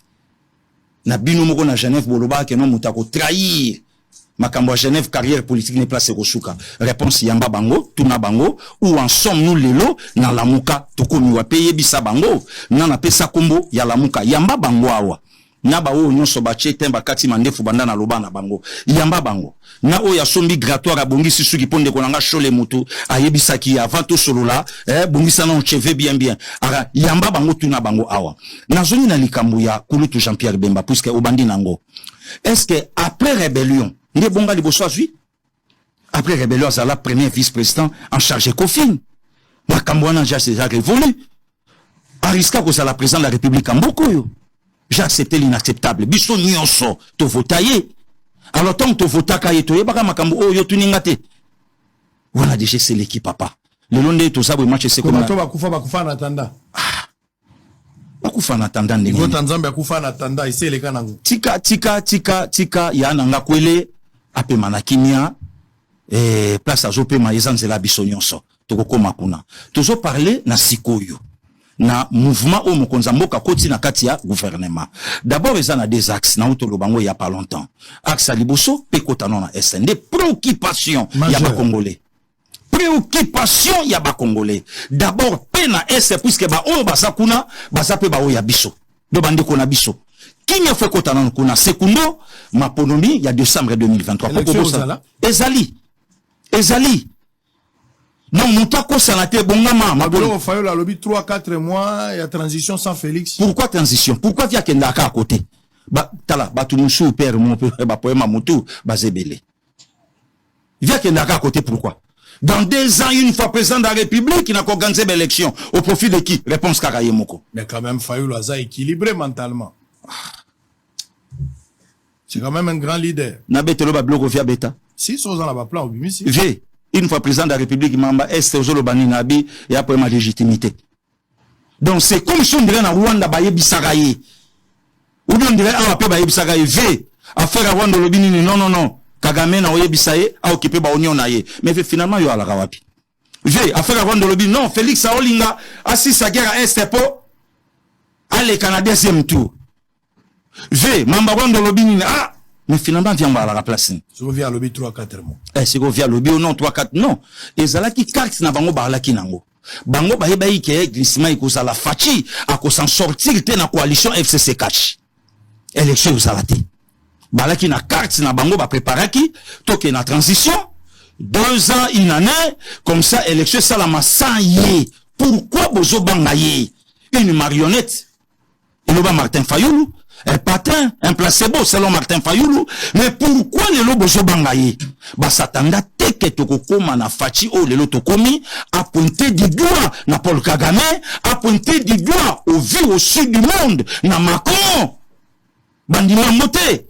Na bino moko na Genève boloba ke non mutako trahir makambo à Genève carrière politique n'est place Rosuka. Réponse yamba bango, tuna bango, ou ensemble nous lelo na Lamuka tokomi wa payer bisa bango, na na pesa kombo ya Lamuka yamba bango awa. Na ba o nyonso ba chetemba kati mandefu banda na loba na bango. Yamba bango. Na o ya sombi migratoire abongi sisu ki ponde konanga chole mutu ayebisa ki avant to solola bongisa na cheve bien. Ara yamba bango tuna bango awa. Na zoni na likambu ya kulutu Jean-Pierre Bemba puisque obandi nango. Est-ce que après rébellion Ndé bonga liboso azui. Après rébellion, c'est la première vice-président en charge Kofin. Makambouana, j'ai révolu. Ariska, que c'est la présidente de la République en beaucoup. J'ai accepté l'inacceptable. Biso nyonso, to votaye. Alors, tant que to votakaye, to yebaka makambo, oh, yo tuningate. Voilà, déjà, c'est l'équipe, papa. Le long de tout ça, le match, c'est comme ça. Bakufa en attendant. Bakufa en attendant. Go Tanzambia, Bakufa en attendant, ici, les kanango. Tika, ya nanga kwele. Ape manakimia place azope maezanze la bisonyonso toko makuna tozo parler na sikoyo na mouvement au mokonza mboka koti na kati ya gouvernement d'abord eza na des axes na utolo bango ya pas longtemps axe liboso pe kotano na SND préoccupation ya ba congolais d'abord pe na est puisque ba o basakuna basape ba o ya biso do bande ko na biso qui n'a fait qu'autant on a secondo ma ponomie il y a décembre 2023 Ezali non monta ko sanate bongama ma bolo fayo la lobby 3-4 mois il y a transition sans Félix. Pourquoi transition? Pourquoi via kenda ka à côté ba tala batumusu père mon ba poema mutu bazebele via kenda ka à côté pourquoi dans 2 ans une fois président de la République il n'a qu'organisé l'élection au profit de qui? Réponse Karaye Moko. Mais quand même fayo la za équilibré mentalement. C'est quand même un grand leader. Nabetelo ba bloco via beta. Si sont dans la plan au bimisi. V une fois président de la République mamba est ozolo bani nabi et après ma légitimité. Donc c'est comme si on dirait na Rwanda ba yebisakaye. Ou bien on dirait ah pe ba yebisakaye V affaire Rwanda lobini non. Kagame na oyebisaye a occupé ba union na ye. Mais finalement yo ala wapi. V affaire Rwanda lobini non Félix Aolinga assiste à guerre à est po aller Canada deuxième tour. V mamba Rwanda lobini ah mais finalement vient à la place. C'est via lobby 3-4 mois. C'est via lobby ou non 3-4 non. Et zala qui carte na bango barla ki nango. Bango ba yeba ke glissement iko sala fachi à ko s'en sortir te na coalition FCC catch. Élection au salate. Barla ki na carte na bango ba préparer ki toke na transition 2 ans une année comme ça élection salama sans yé pourquoi bozo bangaye une marionnette il va Martin Fayoulou un patin un placebo selon Martin Fayoulou mais pourquoi les bozo bangaye ba satanda teke tokokoma na fachi o lelo tokomi a pointer du doigt na Paul Kagame a pointer du doigt au vu au sud du monde na Macron bandima moté.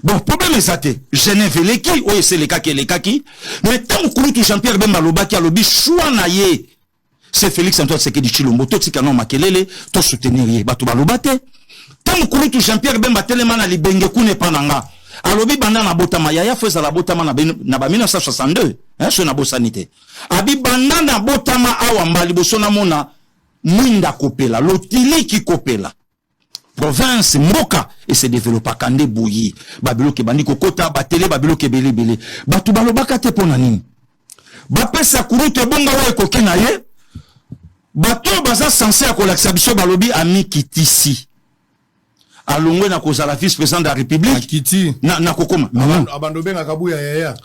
Bon, problème est ça, je n'ai vu les qui, oui, c'est les kaki, mais tant que Jean-Pierre Bemba Lobaki a lobby, choua naye, c'est Félix Antoine Sekedi Chilombo, tout ce qu'il y a makelele, tout soutenir, batou balobate, tant que Jean-Pierre Bemba Telemana libenge kune pananga, a lobby bandana botama, yaya fouza la botama na 1962, hein, sur na bosanité. Abi bandana botama awamba, libosona mona, mwinda kopela, lotili ki kopela. Province Moka et se développa kande bouilli babilo ke bandi kokota batele babilo ke belé batu balobaka te pona nini bapesa kuruto bonga wa kokena ye bato baza censé akolakisa biso balobi ami kitisi alongwe na kozala vice président de la République Akiti na kokoma abandobe na kabuya yaya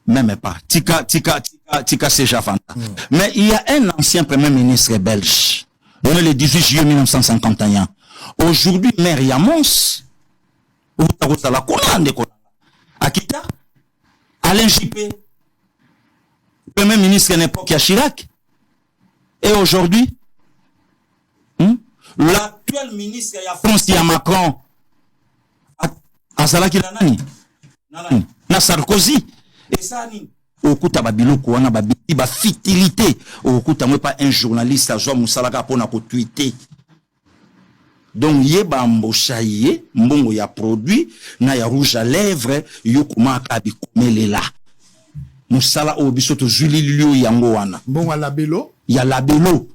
même pas tika seja fanta mais il y a un ancien premier ministre belge le 18 juillet 1951. Aujourd'hui, maire Yamos, Akita, Alain Juppé, premier ministre à l'époque à Chirac. Et aujourd'hui, l'actuel ministre à France, il y a Macron, à Salaki Nanani, na Sarkozy. Et ça, okuta babiloko wana babiti ba fitilité okuta moi pas un journaliste à Joa Moussalaka pour na ko tweeter. Donc yeba mboshaye mbongo ya produit na ya rouge à lèvres yokuma kabi komelela musala obiso to Julie Lio yango wana mbongo ya labelo ya labelo.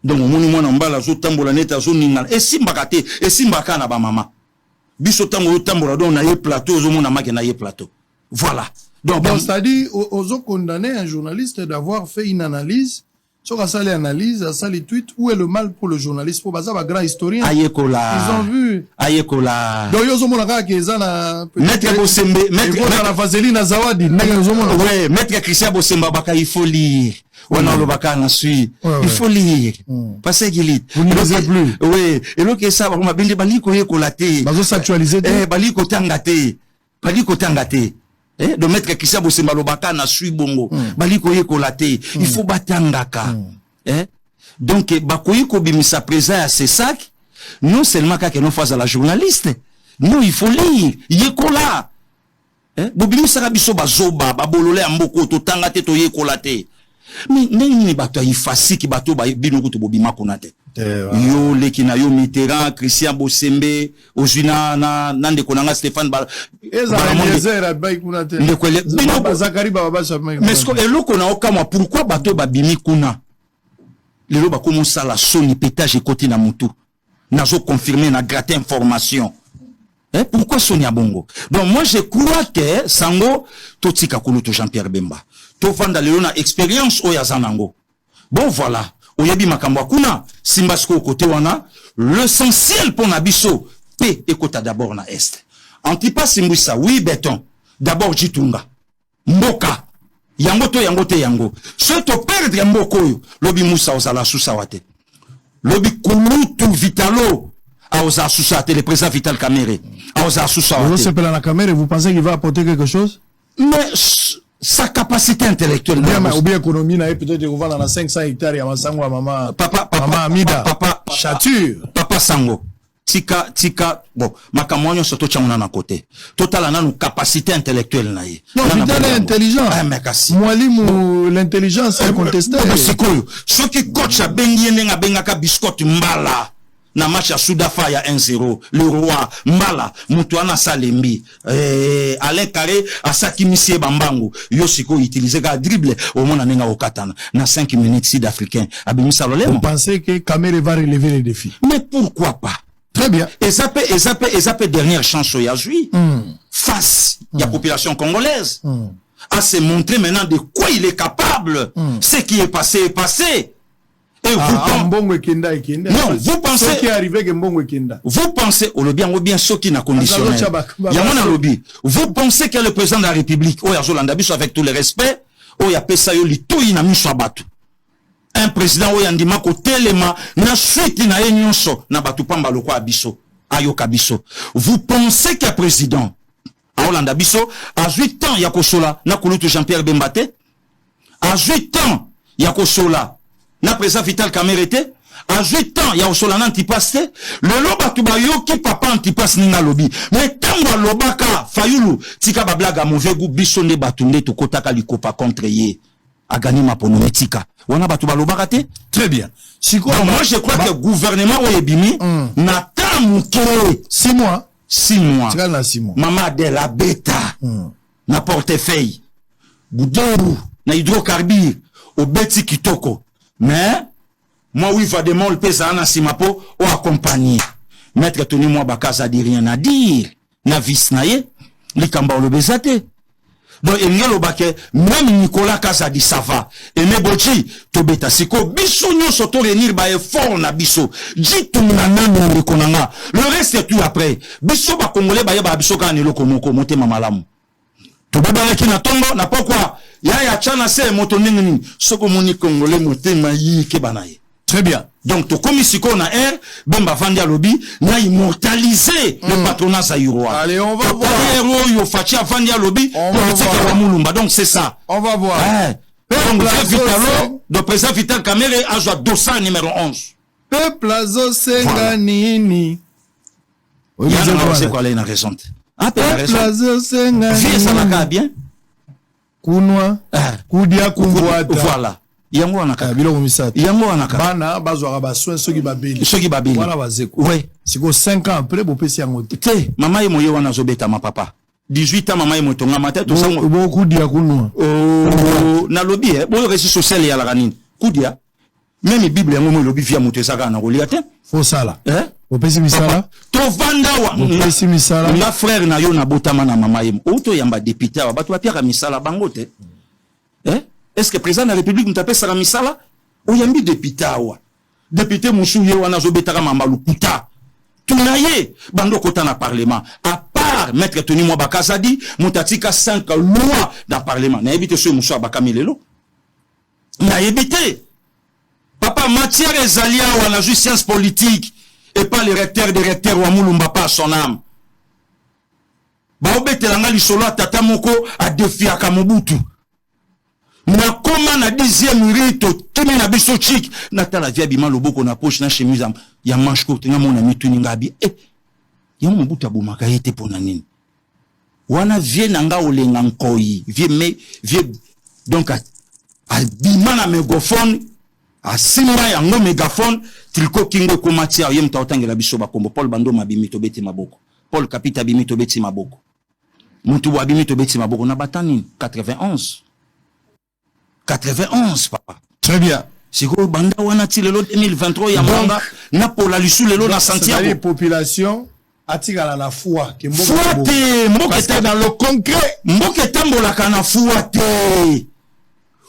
Donc moni mwana mbala zo tambola neta zo ninga esimbaka te esimbaka na ba mama biso tango yo tambola donc na ye plateau zo mona make na ye plateau voilà. Donc c'est-à-dire aux condamné un journaliste d'avoir fait une analyse. Sur ça les analyses, ça les tweets, où est le mal pour le journaliste pour baza grand historien. Ayekola. Ils ont vu. Ayekola. Donc ils ont mon gars qui est na Maître Bosembe, maître la vaseline Zawadi, ouais, maître Christian Bosemba baka il faut lire. On a le baka na suit. Il faut lire. Parce qu'il lit. Vous ne lisez plus. Oui, et lo que ça ba bindi baliko yekolate. Bazo s'actualiser. Baliko tangate. Baliko tangate. De mettre Christian Bosemba lobaka na sui bongo baliko yekolate il faut batangaka donc bakoyi ko bimisa présent à ces sacs non seulement ka que non face à la journaliste non il faut lire yekola bobimisa biso bazoba babolole amboko to tangate to yekolate mais nini bato ifasi ki bato ba bino ko to bobima konate yo lekina yo Mitterrand Christian Bosembe ozina na nande konanga Stéphane mais ce que eloko na okamwa pourquoi bato babimi kuna lelo ba commencer la soni pétage côté na mutu nazo confirmer na gratter information pourquoi Sonia Bongo. Donc moi je crois que sango totika kuluto Jean-Pierre Bemba to vanda lelo na expérience o ya zanango bon voilà oyebi makambo kuna simbasko côté wana l'essentiel pour nabiso pe ekota d'abord na est Antipas Simbwisa oui béton d'abord Jitunga mboka yango to yango te yango ce to perdre mboko yo lobi Musa osala susawate lobi kulutu vitalo a osa susawate le président Vital Kamerhe a osa susawate vous s'appelle la caméra vous pensez qu'il va apporter quelque chose mais sa capacité intellectuelle ou bien économie na peut-être qu'on va dans 500 hectares ya masango ya mama mama Amida chature papa sango tika bon makamonyo soto chamuna na côté total na capacité intellectuelle na ye non Vital est intelligent mais kasi mwalimu l'intelligence est contestée sikoyo ce qui coach a bengi nenga bengaka biscotte mbala na match ya Soudafa ya 1-0 le roi mbala mutuana salembi Alain Carré asaki misie bambango yo siko utiliser ka dribble au mona nenga okatana na 5 minutes sud-africain abimisa lolemo. Vous pensez que Kamerhe va relever les défis? Mais pourquoi pas? Très bien. Et ça peut dernière chance au Yazui face à la population congolaise à se montrer maintenant de quoi il est capable. Ce qui est passé est passé. Et non, vous pensez ce qui est arrivé que Mbongo Kenda. Vous pensez au lobby en bien ce qui n'a conditionnel. Lobby. Vous pensez que le président de la République, avec tout le respect, il y a Pessayo li tout ina miswa batu. un président oyo andima ko telema na suite na ye nyonso na batu pamba loko abiso ayoka biso. Vous pensez qu'un président a Hollande biso a 8 ans ya kosola na kulutu Jean-Pierre Bembate, a 8 ans ya kosola na président Vital Kamerhe te, a 8 ans ya kosola na Antipas te, lelo batu bayoki papa Antipas ninga lobi, mais tango lobaka Fayulu tika bablaga mauvais goût biso nde batu nde to kotaka likopa contre ye a gagné ma ponometika. Wana batu balobaka te. Très bien. Bon, moi je crois que le gouvernement oyebimi n'attend mouké 6 mois. 6 mois. C'est là 6 mois. Maman de la bêta. Na portefeuille. Boudou, na hydrocarbure, au beti kitoko. Mais moi oui va demander le pesa na simapo ou accompagner. Maître Tony moi bakaza dit rien à dire. Na vis naye, likamba le bezate. Donc il y a le baquet, même Nicolas Kazadi ça va. Et Nebochi, Tobeta Siko, biso nyo soto renir ba effort na biso. Jitu na nana rekonanga. Le reste est tout après. Biso ba Congolais ba yeba biso ka nelo komoko monte mamalamu. Tobeba ki na tongo na pourquoi ya chana se moto nini soko moni Congolais mote mayi ke banaye. Très bien. Donc to komi siko na air bemba vandi lobby na immortaliser le patronat zaïrois. Allez, on va voir. Yo fachi vandi lobby politique wa mulumba. Donc c'est ça. On va voir. Donc le président Vital Kamerhe a joué dossier numéro 11. Peuple azosenga nini. Il y a c'est quoi là une raison. Ah peuple azosenga nini. Vie ça va bien. Kunwa. Kudia kumbuata. Voilà. Yango anaka biloko misatu yango anaka bana bazwaka bassoin soki babeli wana bazeko ouais siko 5 ans après bopesi yango te mama ye moye wana zobeta ma papa 18 ans mama ye motonga mata to sango bokudia kunwa na lobby bo réseau social ya la kanini kudia même bible yango mo lobby via mutesaka na kolia te faut sala bopesi misala to vanda wa bopesi misala nga frère na yo na botama na mama ye oto yamba député wa bato bapiaka misala bango te est-ce que président de la République m'tapé sara misala oyambi député awa député musuye wana zobetaka mamalu puta tunaye bando kota na parlement à part maître Tony Mwa Bakazadi mutatika 5 lois dans parlement na ebité so musu abakamilelo na ebité papa matière ezalia wana juste science politique et pas le recteur des recteurs wa mulumba pas son âme ba obetelanga lisolo tata moko a défiaka Mobutu na koma na 10e rito tumi na biso chic na tala via bima loboko na poche na chemise ya manche courte nga mona mituni ngabi ya Mobutu abomaka yete pona nini wana vie na nga olenga nkoi vie donc a bima na mégaphone a simba yango mégaphone triko kingo ko matière yem ta otangela biso bakombo Paul Bando mabimi to beti maboko Paul Kapita bimi to beti maboko mutu wa bimi to beti maboko na batani 91 papa. Très bien. C'est quoi banda wana ti lelo 2023 ya manga na pola lisu lelo na Santiago. La population atikala na foi ke mboka. Foi te mboka ta dans le concret. Mboka tambola kana foi te.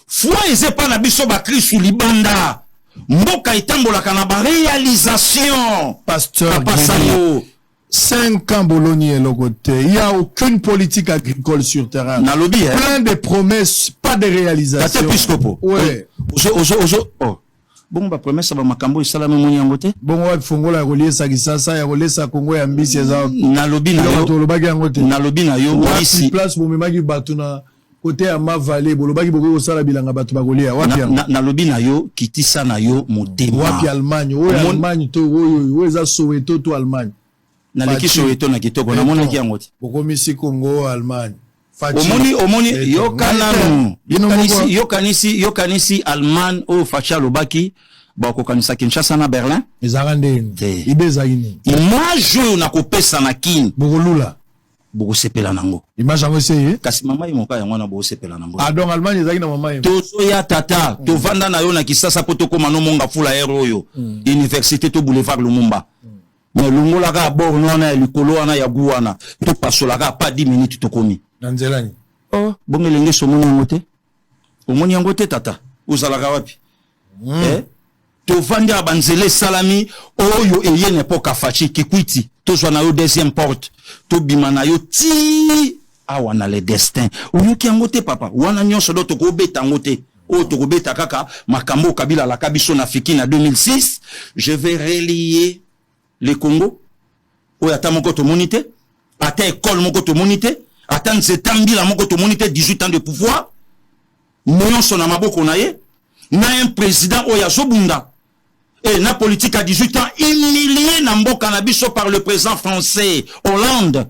Foi eze pa na biso ba Kristu libanda. Mboka itambola kana ba réalisation. Pasteur Guénier. 5 ans Bologna et le côté. Il n'y a aucune politique agricole sur terrain. Plein de promesses, pas de réalisation. Ouais. Oh. Bon, bah, promesse, ça va m'acambo, ça la même yangote. Bon, ouais, fongo la relier ça qui ça, ya relier ça Congo ya mbisi za. Na lobby na yo. Na lobby na yo, ici. Place pour me magi batuna. Côté à ma vallée, bolobaki boko osala bilanga batu bagolia. Wapi na lobby na yo, kitisa na yo, motema. Wapi Allemagne, Allemagne to, eza Soweto to Allemagne. Na lekisho weto na kitoko na mona kiango te bokomisi Congo Allemagne omoni yo kanisi Allemagne o facha lobaki ba ko kanisa Kinshasa na Berlin ezarandeni ibezayini image na kopesa na kin bokolula bokosepela nango image yango seye kasi mama imoka yango na bokosepela nango donc Allemagne ezaki na mama imo to ya tata to vanda na yo na Kisasa poto koma no monga fula ero yo université to boulevard Lumumba mais lungola ka bord nona likolo wana ya guana to pasola ka pas 10 minutes to komi nanzelani bongelenge somoni ngote omoni ngote tata uzala ka wapi to vandi abanzele salami oyo eyene poka fachi kikwiti to zwa na yo deuxième porte to bima na yo ti awana le destin oyo ki ngote papa wana nyonso do to ko beta ngote o tokobeta kaka makambo kabila la kabiso na fiki na 2006, je vais relier le Congo o yata moko to monité, ata école moko to monité, ata nzetambi la moko to monité 18 ans de pouvoir. Moyon son amaboko na ye, na un président o ya zobunda. Et na politique à 18 ans humilié na mboka na biso par le président français Hollande.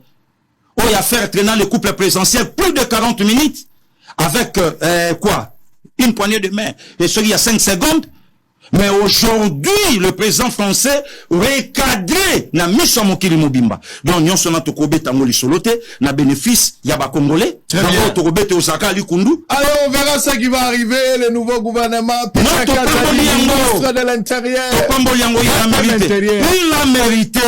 O ya faire traîner le couple présidentiel plus de 40 minutes avec quoi? Une poignée de main. Et ce il y a 5 secondes. Mais aujourd'hui, le président français recadré na mission mokili mobimba. Donc, nous sommes en Kobeta Ngoli Solote, na bénéfice, yaba Congolais. D'abord, Tokobete Osaka, Likundu. Alors, on verra ce qui va arriver, le nouveau gouvernement. Ministre de l'Intérieur. Il a mérité.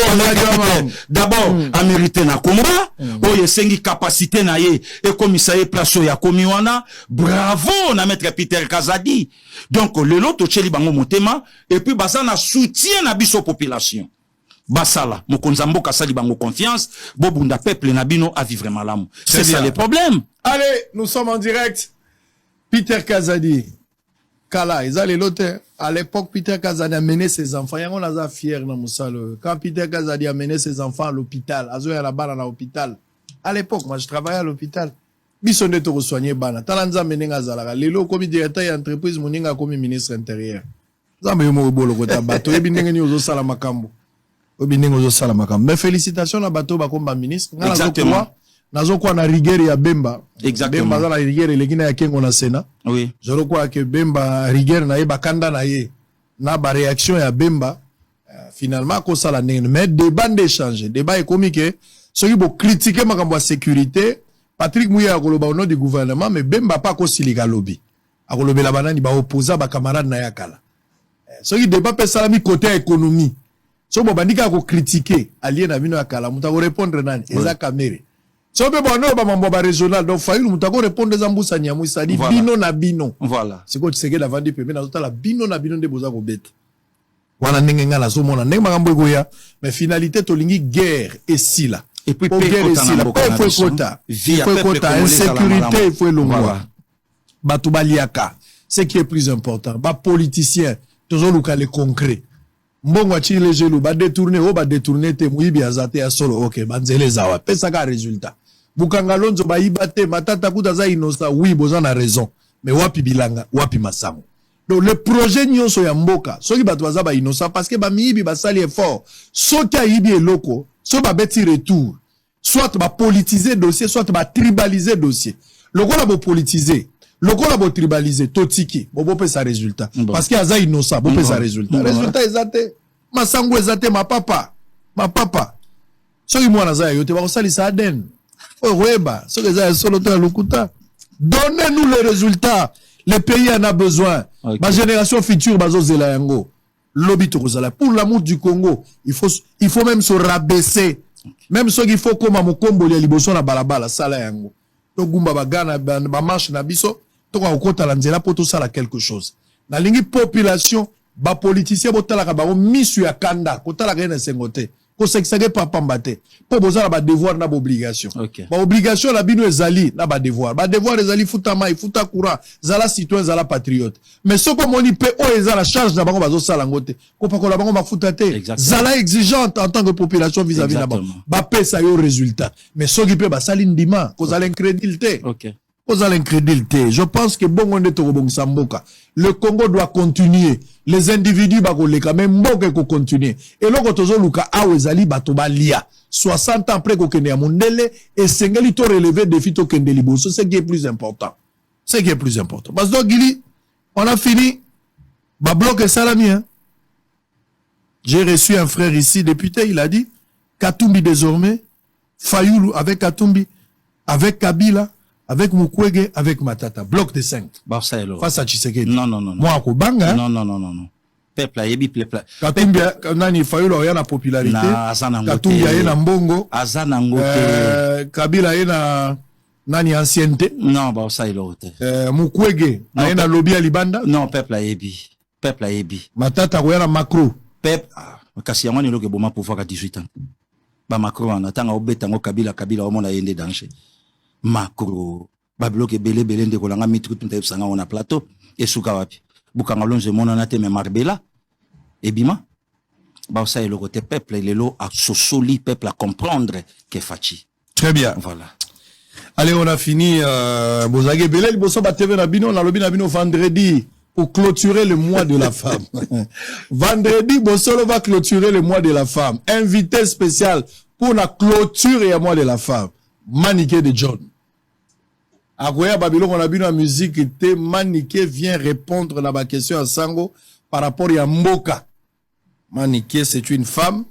D'abord, a mérité na combat. Oye, sengi capacité na ye. Et comme ça y est, place ya komiwana. Bravo, na maître Peter Kazadi. Donc, le lot, Tcheli Bango Motema, et puis, basana soutien na biso population. Basala, Mokonzambo Kasali Bango confiance, Bobunda peuple Nabino a vivre malamu. C'est ça le problème. Allez, nous sommes en direct. Peter Kazadi. Kala, ils allaient l'autre. À l'époque, Peter Kazadi a mené ses enfants. Il y a un fier dans Moussalo. Quand Peter Kazadi a mené ses enfants à l'hôpital, Azo à la barre à l'hôpital. À l'époque, moi, je travaillais à l'hôpital. Bisonde to soigner bana. Talanza menenga zalaka. Lelo comme directeur d'entreprise, moninga comme ministre intérieur. Zambe yomo bolo kota bato. Ebinenge ni ozo sala makambo. Ebinenge ozo sala makambo. Mais félicitations à bato ba komba ministre. Exactement. Nazo kwa na rigueur ya Bemba. Exactement. Bemba na rigueur lekina ya kengo na Sénat. Oui. Je crois que Bemba rigueur na ye bakanda na ye. Na ba réaction ya Bemba finalement ko sala ndenge. Mais débat d'échange, débat économique, ceux qui vont critiquer makambo ya sécurité. Patrick Mouya a koloba au nom du gouvernement, mais Bemba pas ko silika lobby. A kolobe la banani ba opposa ba camarade na yakala. Ce qui débat pe salami côté économie. So bo bandika ko critiquer allié na bino yakala, muta ko répondre nani eza kamere. So pe bono ba mambo ba régional donc fayu muta ko répondre za mbusa nyamu sadi bino na bino. Voilà. C'est quoi tu sais que la vandi pe na zota la bino na bino nde boza ko beta. Wana ndenge ngala so mona ndenge makambo goya, mais finalité to lingi guerre et sila. Et puis, insécurité, il faut l'ongwa. Batubaliaka. Ce qui est plus important. Ba politicien, toujours le concret. Mbongo chile jelu, ba détourner, te muibi azate a solo, ok, banzele zawa. Pesa ka résultat. Bukangalonzo ba ibate, matata kuta inosa, oui, boza na raison. Mais wapi bilanga, wapi masango. Donc, le projet nyonso ya mboka, so ki batwaza ba inosa, parce que ba miibi ba sali effort. So ki a ibi eloko, soit ba beti retour, soit ba politiser dossier, soit ba tribaliser dossier. Le ko la bo politiser, le ko la bo tribaliser, totiki, bo pe sa résultat. Bon. Parce que aza innocent, bo pe sa résultat. Résultat ezate, masango ezate ma papa. So ki mwana za yote ba ko sali sa aden. Weba, so ke za solo ta lukuta. Donnez-nous les résultats. Le pays en a besoin. Okay. Ma génération future bazo zela yango. Lobby tokozala. Pour l'amour du Congo, il faut même se rabaisser. Okay. Même ceux qu'il faut comme à Mokombo ya liboso na balabala sala yango. To gumba bagana ba marche na biso, to ka okota la nzela poto sala quelque chose. Na lingi population ba politicien botala ka ba misu ya kanda, kotala ka na sengote. Ko seksage papa mbate. Po bozala ba devoir na ba obligation. Okay. Ba obligation la bino ezali na ba devoir. Ba devoir ezali futa mai, futa courant, zala citoyen, zala patriote. Mais ce comme on y peut o ezala charge na bango bazo sala ngote. Ko pa ko la bango ba futa te. Zala exigeante en tant que population vis-à-vis na bango. Ba pesa yo résultat. Mais ce qui peut ba sali ndima, ko zala incrédulité. OK. Ko zala incrédulité. Je pense que bongo nde to bongisa mboka. Le Congo doit continuer. Les individus bakoleka mais mboka ko continuer. Et loko tozo luka awezali bato balia. 60 ans après ko kende ya mondele et sengeli to relever défi to kende liboso, c'est ce qui est plus important. C'est ce qui est plus important. Parce que Gili, on a fini. Ba bloc et salami hein. J'ai reçu un frère ici député, il a dit Katumbi désormais, Fayoulou avec Katumbi, avec Kabila, avec Mukwege, avec Matata. Bloc de 5. Face à Tshisekedi. Non. Moi, à Kobanga. Non. Peuple, yebi peuple. Katumbi, nani Fayulu a la popularité. Katumbi a na mbongo. Kabila a na nani ancienneté. Non, ça est l'autre. Mukwege a na lobby à Libanda. Non, peuple a yebi. Matata a na macro. Peuple, kasi yamani loke boma pouvoir à 18 ans. Ba macro en attendant au betango Kabila au monde a yende danger. Macro, ba bloc belé ndeko langa mitru tunta sanga on a plateau. et Soukawapi. Boukangalonze monanate me Marbella. Et Bima. Bah, ça est le côté peuple, il est là à soli peuple à comprendre que Fachi. Très bien. Voilà. Allez, on a fini. Bozage Belel, Bosso Bateve Nabino, Nalobi Nabino vendredi pour clôturer le mois de la femme. Vendredi, Bossolo va clôturer le mois de la femme. Invité spécial pour la clôture et le mois de la femme. Maniké de John. Akoya Babylon, on a vu la musique, était Maniké vient répondre à ma question à Sango par rapport à Mboka. Maniké, c'est une femme.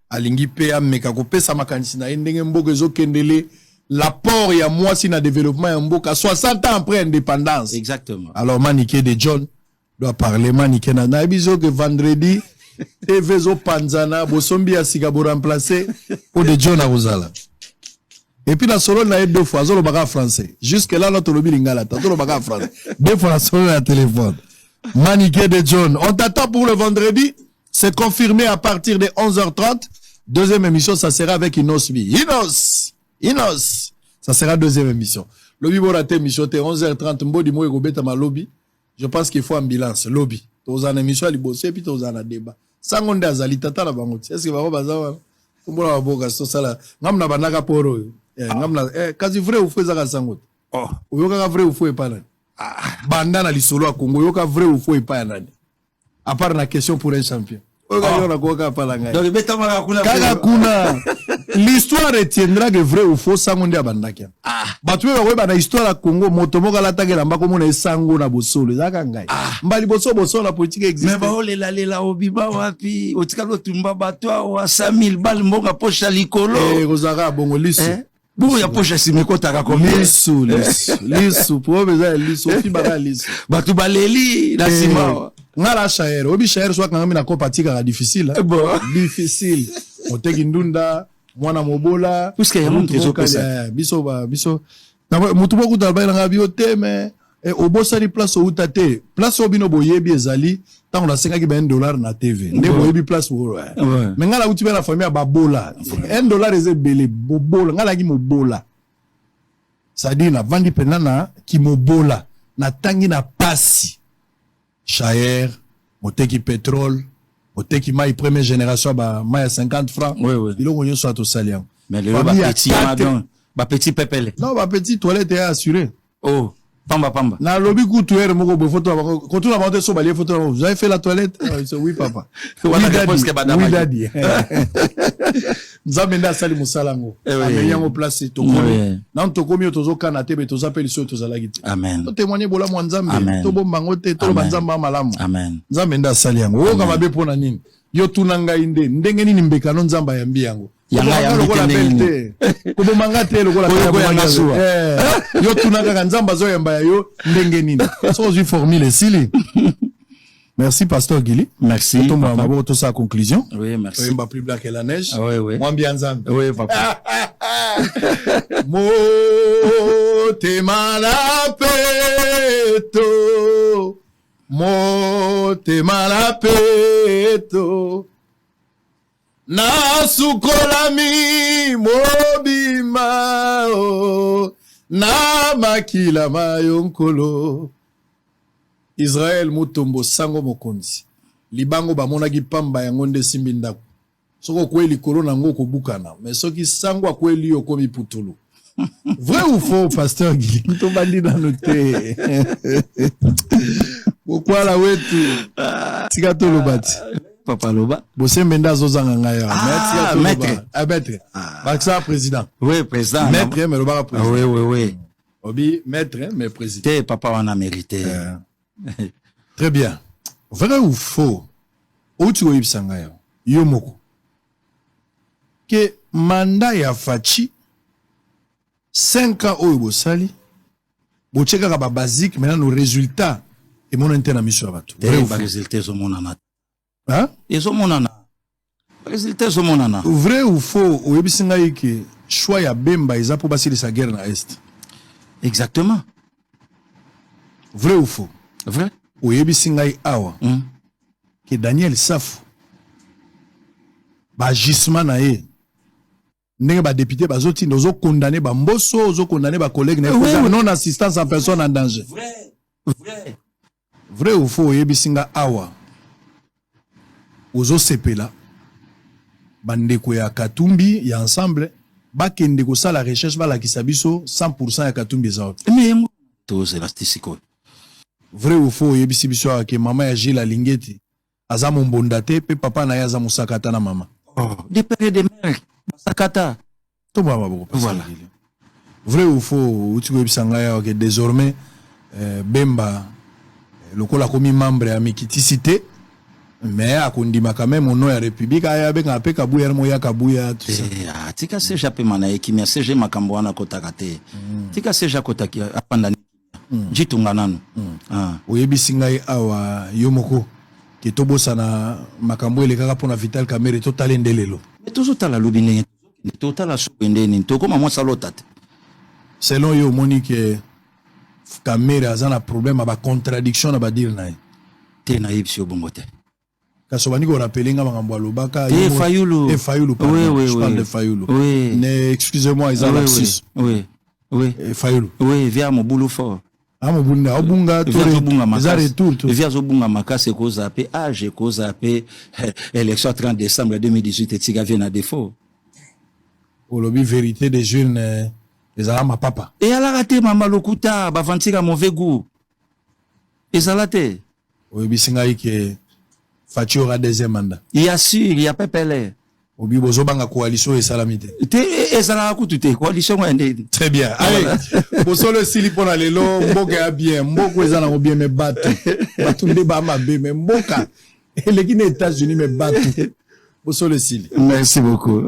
Alingi Pea Mekakope Samakanchina, Ndenge Mboka Zo Kendele. L'apport, il y a moi, si na développement, en Mboka, 60 ans après indépendance. Exactement. Alors, Maniké de John doit parler. Maniké na Nabizo que vendredi, Evezo Panzana, Bosombi a Sigabo remplacé, ou de John à Rosala. Et puis la solo n'a eu 2 fois, Zolo Baga français. Jusque là, notre lobby lingala, Zolo Baga français. 2 fois la solo à téléphone. Maniké de John. On t'attend pour le vendredi. C'est confirmé à partir de 11h30. Deuxième émission, ça sera avec Inosbi. Inos. Ça sera deuxième émission. Lobby Borate émission, t'es 11h30. Mbodi Moe Gobeta ma lobby. Je pense qu'il faut ambulance. Lobby. T'os en émission à l'Ibosé, puis t'os en débat. Sangonde Azali, tata la bangoti. Est-ce que va bazawa? Kumbola waboga, so sala. Ngamna banaka poro. Ngamna, kazi vrai ou fou zaka sangot. Oh. Uyoka vrai ou fou e pana. Bandana li solo a Congo. Uyoka vrai ou fou e pana. À part la question pour un champion. Donc, l'histoire retiendra que vrai ou faux sango ndia bandakia. Batu we ba na histoire ya Congo motomoka la tagela mbako mona esango na bosolo zaka ngai. Mbali boso la politique existe. Mais ba olela obiba wapi otikalo tumba bato wa 5000 balles mbonga pocha likolo. Rozaka bongo lisu. Bon ya pocha simekota ka combien? Lisu pour beza lisu fibaka lisu. Batu baleli na sima. Ngala shaer obi shaer soit quand na kopatika difficile difficile oteki ndunda mwana mobola puisque ya monte zopesa biso na mutu boku talba nga biote mais obosali place ou tate place obino boyebi ezali tant on a 5 $1 na TV ne boyebi place wo mais ngala uti na famille ba bola $1 eze belé bobola ngala ki mobola ça dit na vandi penana ki mobola na tangi na pasi Chaer, moteki pétrole, moteki maï première génération, bah, maï à 50 francs. Oui. Il a soit au salian. Mais le petit madon, bah, petit pépele. Non, bah, petit toilette est assuré. Oh, pamba. Na lobby couture, mon go, photo, quand on a monté sur balai photo, vous avez fait la toilette? Oui, papa. Oui, daddy. Nzamenda sali musalango. Amenyango place, tokomi. Nan tokomi, tozo kanate, be tozo appelle ici, tozo lagite. Amen. To témoigner bola mo nzambe. To bombango te, to banzamba malamu. Amen. Nzamenda sali yango. O kama be pona nini? Yo tunanga inde, ndenge nini mbekano nzamba yambi yango. Yanga ya belte. Kubo mangate lokola yo tunanga kanzamba zo yamba yo ndenge nini. So je formule sili. Merci pasteur Guili. Merci. On va avoir tout ça à conclusion. Oui, merci. On va plus blanc que la neige. Oui. Moi bien nzambe. Oui, papa. Mo te malapeto. Mo te malapeto. Na sukolami mobima o na makila mayonkolo Israël mutombo sango mokonzi libango bamonaki pamba yango nde simbi ndako soko kweli corona ngo kobukana mais soki sango akweli yo komi putulu vrai ou faux pasteur Guy to bandi na noté bokwala wetu tikato lobati Papa Loba. Bosemenda zozanga ngaya. Maître. Maître. Baksa président. Oui, président. Maître, mais le bar président. Oui. Obi, maître, mais président. Papa, on a mérité. Très bien. Vrai ou faux? Où tu vois Ibsangaya? Yomoko. Que mandat ya fachi 5 ans au Bosali. Bocheka kaba basique, maintenant nos résultats. Et mon interne mission à bateau. Vrai ou faux? Résultats au monana. Hein? Ils ont monana. Résultats au monana. Vrai ou faux? Ou ebisingaï que choix ya Bemba isa pour basili sa guerre na Est. Exactement. Vrai ou faux? Vrai. Ou ebisingaï awa. Que Daniel Safou. Ba gisement na ye. Ndenge ba député ba zoti nozo condamné ba mboso, ozo condamné ba collègue na non assistance en personne en danger. Vrai. vrai ou faux yebisinga awa ozo sepela bandeko ya Katumbi ya ensemble bakende ko sala recherche balakisa biso 100% ya Katumbi za mais tous élastique. vrai ou faux yebisi biso ke mama ya Gilles Alingeti aza mombonda te pe papa na ya za musakata na mama des pères et des mères sakata to mama boko voilà. Vrai ou faux uti ko yebisanga ya ke désormais Bemba lokola komi membre ya Mikitisité mais akondima quand même au nom ya République aya benga pe kabuya mo ya kabuya tout ça tika seja pe mana ekimia seja makambo wana kotaka te tika seja kotaki apanda jitunga nanu oyebisinga ye awa yomoko ke tobosana makambo elekaka mpona Vital Kamerhe totala ndelelo mais toujours tala lobi ndenge totala sokendeni tokoma mwa salota te selon yo omoni ke Kamerhe aza na problème aba contradiction na badire na ye te na yebi si obongo te kaso bandi ko rappeler nga makambo alobaka Fayulu Fayulu pardon je parle de Fayulu ne excusez-moi ils ont lapsus oui Fayulu oui via mobulu fort amobunda obunga za retour via zobunga makase ko zape age ko zape élection 30 décembre 2018 etika vient à défaut olobi vérité des jeunes ezala mapapa et ala raté mama lokuta ba vantika mauvais goût ezala te oyebisinga ke Fachi aura deuxième mandat. Il y a sûr, il y a pas pelé. Obi bozobanga coalition et salamité. Ezala kutute coalition ende. Très bien. Allez. Bosolo sili pona lelo mboka ya bien, mboko ezala ngo bien me batu. Batu ndeba mabe me mboka. Eleki na États-Unis me batu. Bosolo sili. Merci beaucoup.